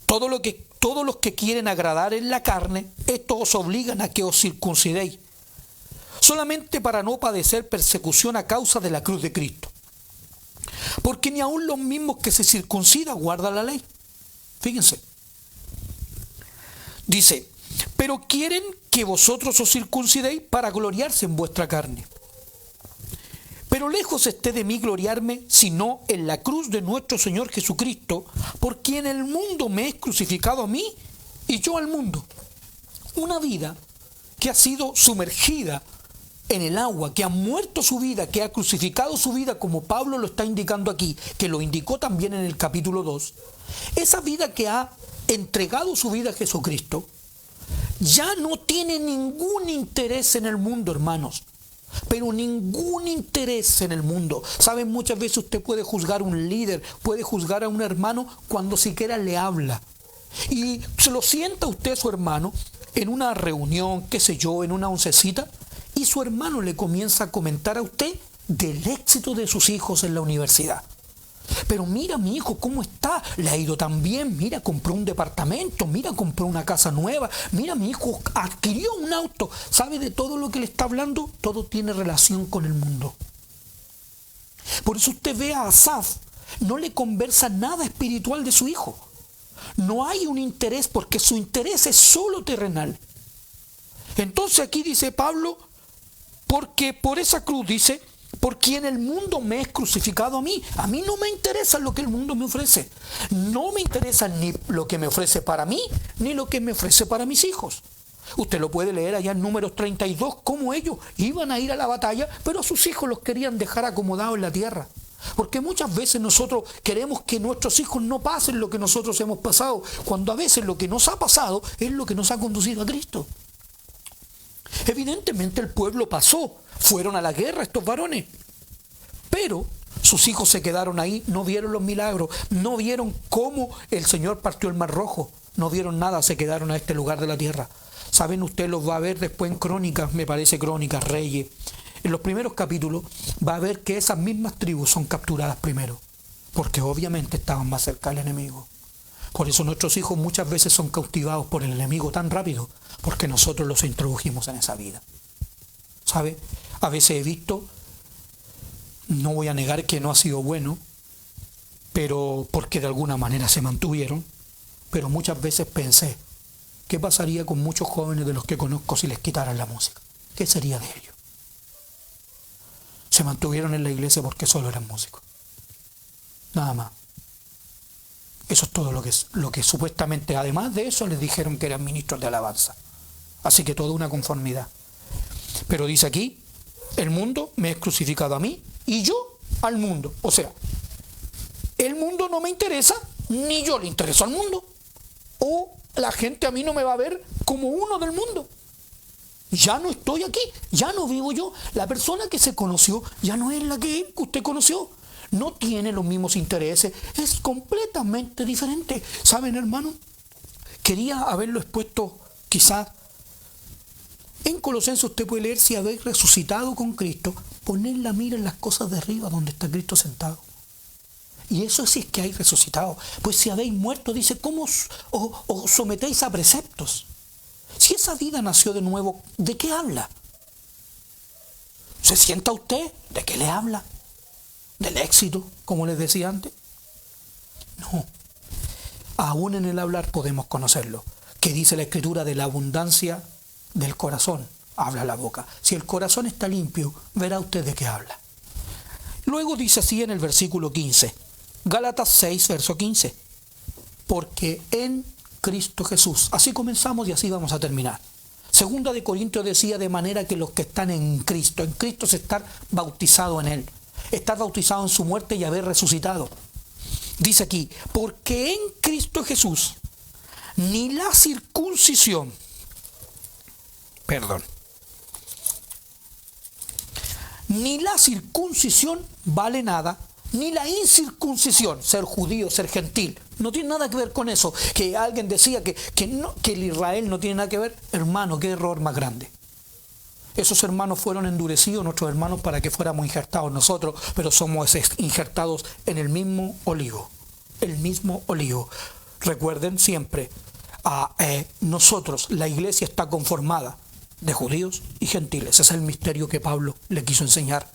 Todos los que quieren agradar en la carne, estos os obligan a que os circuncidéis, solamente para no padecer persecución a causa de la cruz de Cristo. Porque ni aun los mismos que se circuncidan guardan la ley. Fíjense. Dice, pero quieren que vosotros os circuncidéis para gloriarse en vuestra carne. Pero lejos esté de mí gloriarme, sino en la cruz de nuestro Señor Jesucristo, por quien el mundo me es crucificado a mí y yo al mundo. Una vida que ha sido sumergida en el agua, que ha muerto su vida, que ha crucificado su vida, como Pablo lo está indicando aquí, que lo indicó también en el capítulo 2, esa vida que ha entregado su vida a Jesucristo, ya no tiene ningún interés en el mundo, hermanos. Pero ningún interés en el mundo. Saben, muchas veces usted puede juzgar a un líder, puede juzgar a un hermano cuando siquiera le habla. Y se lo sienta usted a su hermano en una reunión, qué sé yo, en una oncecita, y su hermano le comienza a comentar a usted del éxito de sus hijos en la universidad. Pero mira mi hijo cómo está, le ha ido tan bien, mira, compró un departamento, mira, compró una casa nueva, mira, mi hijo adquirió un auto. ¿Sabe de todo lo que le está hablando? Todo tiene relación con el mundo. Por eso usted ve a Asaf, no le conversa nada espiritual de su hijo. No hay un interés, porque su interés es solo terrenal. Entonces aquí dice Pablo, porque por esa cruz dice, por quien el mundo me es crucificado a mí. A mí no me interesa lo que el mundo me ofrece. No me interesa ni lo que me ofrece para mí, ni lo que me ofrece para mis hijos. Usted lo puede leer allá en Números 32, cómo ellos iban a ir a la batalla, pero a sus hijos los querían dejar acomodados en la tierra. Porque muchas veces nosotros queremos que nuestros hijos no pasen lo que nosotros hemos pasado, cuando a veces lo que nos ha pasado es lo que nos ha conducido a Cristo. Evidentemente el pueblo pasó, fueron a la guerra estos varones, pero sus hijos se quedaron ahí, no vieron los milagros, no vieron cómo el Señor partió el Mar Rojo, no vieron nada, se quedaron a este lugar de la tierra. Saben, usted los va a ver después en Crónicas, me parece Crónicas, Reyes. En los primeros capítulos va a ver que esas mismas tribus son capturadas primero, porque obviamente estaban más cerca del enemigo. Por eso nuestros hijos muchas veces son cautivados por el enemigo tan rápido, porque nosotros los introdujimos en esa vida. ¿Sabe? A veces he visto, no voy a negar que no ha sido bueno, pero porque de alguna manera se mantuvieron, pero muchas veces pensé, ¿qué pasaría con muchos jóvenes de los que conozco si les quitaran la música? ¿Qué sería de ellos? Se mantuvieron en la iglesia porque solo eran músicos. Nada más. Eso es todo lo que supuestamente, además de eso, les dijeron que eran ministros de alabanza. Así que toda una conformidad. Pero dice aquí, el mundo me es crucificado a mí y yo al mundo. O sea, el mundo no me interesa, ni yo le intereso al mundo. O la gente a mí no me va a ver como uno del mundo. Ya no estoy aquí, ya no vivo yo. La persona que se conoció ya no es la que usted conoció. No tiene los mismos intereses, es completamente diferente. ¿Saben, hermano? Quería haberlo expuesto quizás. En Colosenses usted puede leer: si habéis resucitado con Cristo, poned la mira en las cosas de arriba donde está Cristo sentado. Y eso sí es que hay resucitado. Pues si habéis muerto, dice, ¿cómo os sometéis a preceptos? Si esa vida nació de nuevo, ¿de qué habla? ¿Se sienta usted? ¿De qué le habla? ¿Del éxito, como les decía antes? No. Aún en el hablar podemos conocerlo. Que dice la Escritura: de la abundancia del corazón habla la boca. Si el corazón está limpio, verá usted de qué habla. Luego dice así en el versículo 15. Gálatas 6, verso 15. Porque en Cristo Jesús. Así comenzamos y así vamos a terminar. Segunda de Corintios decía: de manera que los que están en Cristo es estar bautizado en Él. Estar bautizado en su muerte y haber resucitado. Dice aquí: porque en Cristo Jesús ni la circuncisión, ni la circuncisión vale nada, ni la incircuncisión, ser judío, ser gentil, no tiene nada que ver con eso. Que alguien decía que el Israel no tiene nada que ver. Hermano, qué error más grande. Esos hermanos fueron endurecidos, nuestros hermanos, para que fuéramos injertados nosotros, pero somos injertados en el mismo olivo. El mismo olivo. Recuerden siempre, nosotros, la iglesia está conformada de judíos y gentiles. Ese es el misterio que Pablo le quiso enseñar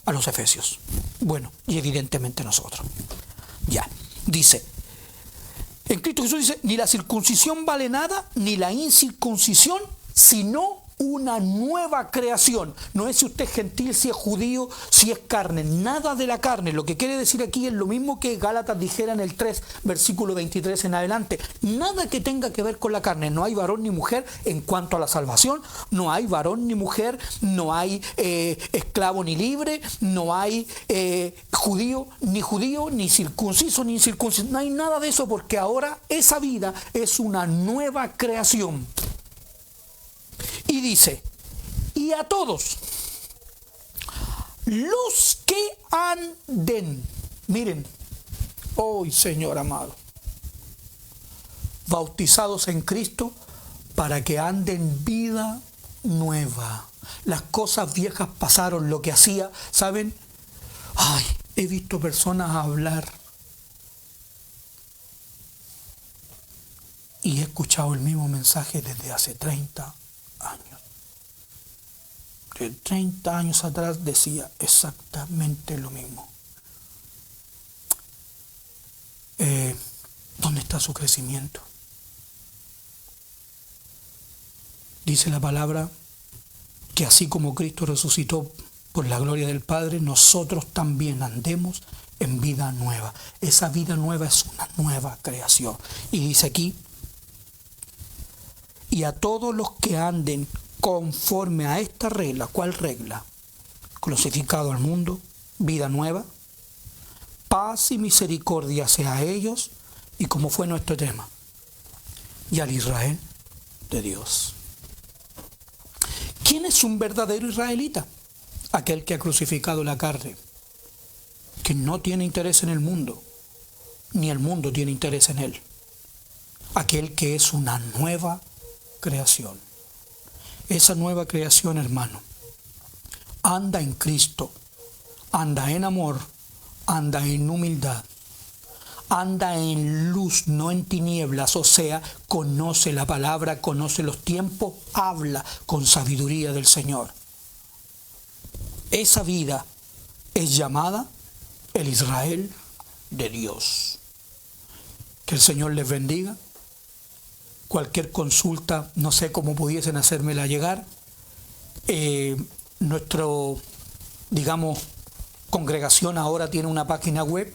a los efesios. Bueno, y evidentemente nosotros. Ya, dice, en Cristo Jesús dice: ni la circuncisión vale nada, ni la incircuncisión, sino una nueva creación. No es si usted es gentil, si es judío, si es carne. Nada de la carne. Lo que quiere decir aquí es lo mismo que Gálatas dijera en el 3, versículo 23 en adelante. Nada que tenga que ver con la carne. No hay varón ni mujer en cuanto a la salvación. No hay varón ni mujer. No hay esclavo ni libre. No hay judío, ni circunciso, ni incircunciso. No hay nada de eso, porque ahora esa vida es una nueva creación. Y dice: y a todos los que anden, miren, hoy Señor amado, bautizados en Cristo, para que anden vida nueva. Las cosas viejas pasaron. Lo que hacía, ¿saben? He visto personas hablar y he escuchado el mismo mensaje desde hace 30 años. De 30 años atrás decía exactamente lo mismo. ¿Dónde está su crecimiento? Dice la palabra que así como Cristo resucitó por la gloria del Padre, nosotros también andemos en vida nueva. Esa vida nueva es una nueva creación. Y dice aquí: y a todos los que anden conforme a esta regla. ¿Cuál regla? Crucificado al mundo, vida nueva, paz y misericordia sea a ellos, y como fue nuestro tema, y al Israel de Dios. ¿Quién es un verdadero israelita? Aquel que ha crucificado la carne, que no tiene interés en el mundo, ni el mundo tiene interés en él. aquel que es una nueva creación. Esa nueva creación, hermano, anda en Cristo, anda en amor, anda en humildad, anda en luz, no en tinieblas, o sea, conoce la palabra, conoce los tiempos, habla con sabiduría del Señor. Esa vida es llamada el Israel de Dios. Que el Señor les bendiga. Cualquier consulta, no sé cómo pudiesen hacérmela llegar. Nuestro, digamos, congregación ahora tiene una página web.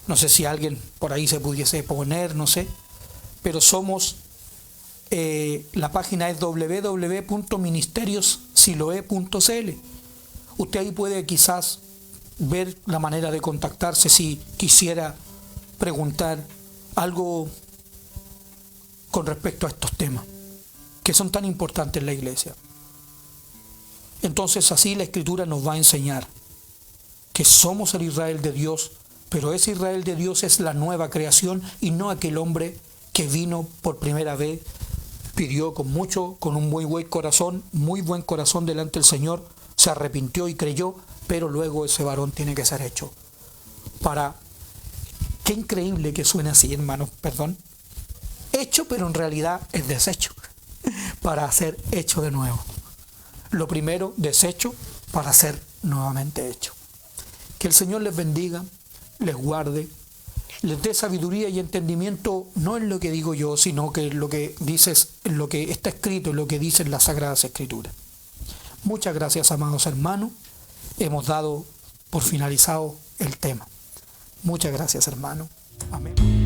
No sé si alguien por ahí se pudiese poner, no sé. Pero somos, la página es www.ministeriosiloe.cl. Usted ahí puede quizás ver la manera de contactarse si quisiera preguntar algo con respecto a estos temas que son tan importantes en la iglesia. Entonces así la Escritura nos va a enseñar que somos el Israel de Dios, pero ese Israel de Dios es la nueva creación y no aquel hombre que vino por primera vez, pidió con un muy buen corazón delante del Señor, se arrepintió y creyó, pero luego ese varón tiene que ser hecho. Qué increíble que suene así, hermanos, perdón. Hecho, pero en realidad es deshecho, para ser hecho de nuevo. Lo primero, deshecho, para ser nuevamente hecho. Que el Señor les bendiga, les guarde, les dé sabiduría y entendimiento, no en lo que digo yo, sino que en lo que dices, en lo que está escrito, en lo que dicen las Sagradas Escrituras. Muchas gracias, amados hermanos. Hemos dado por finalizado el tema. Muchas gracias, hermano. Amén.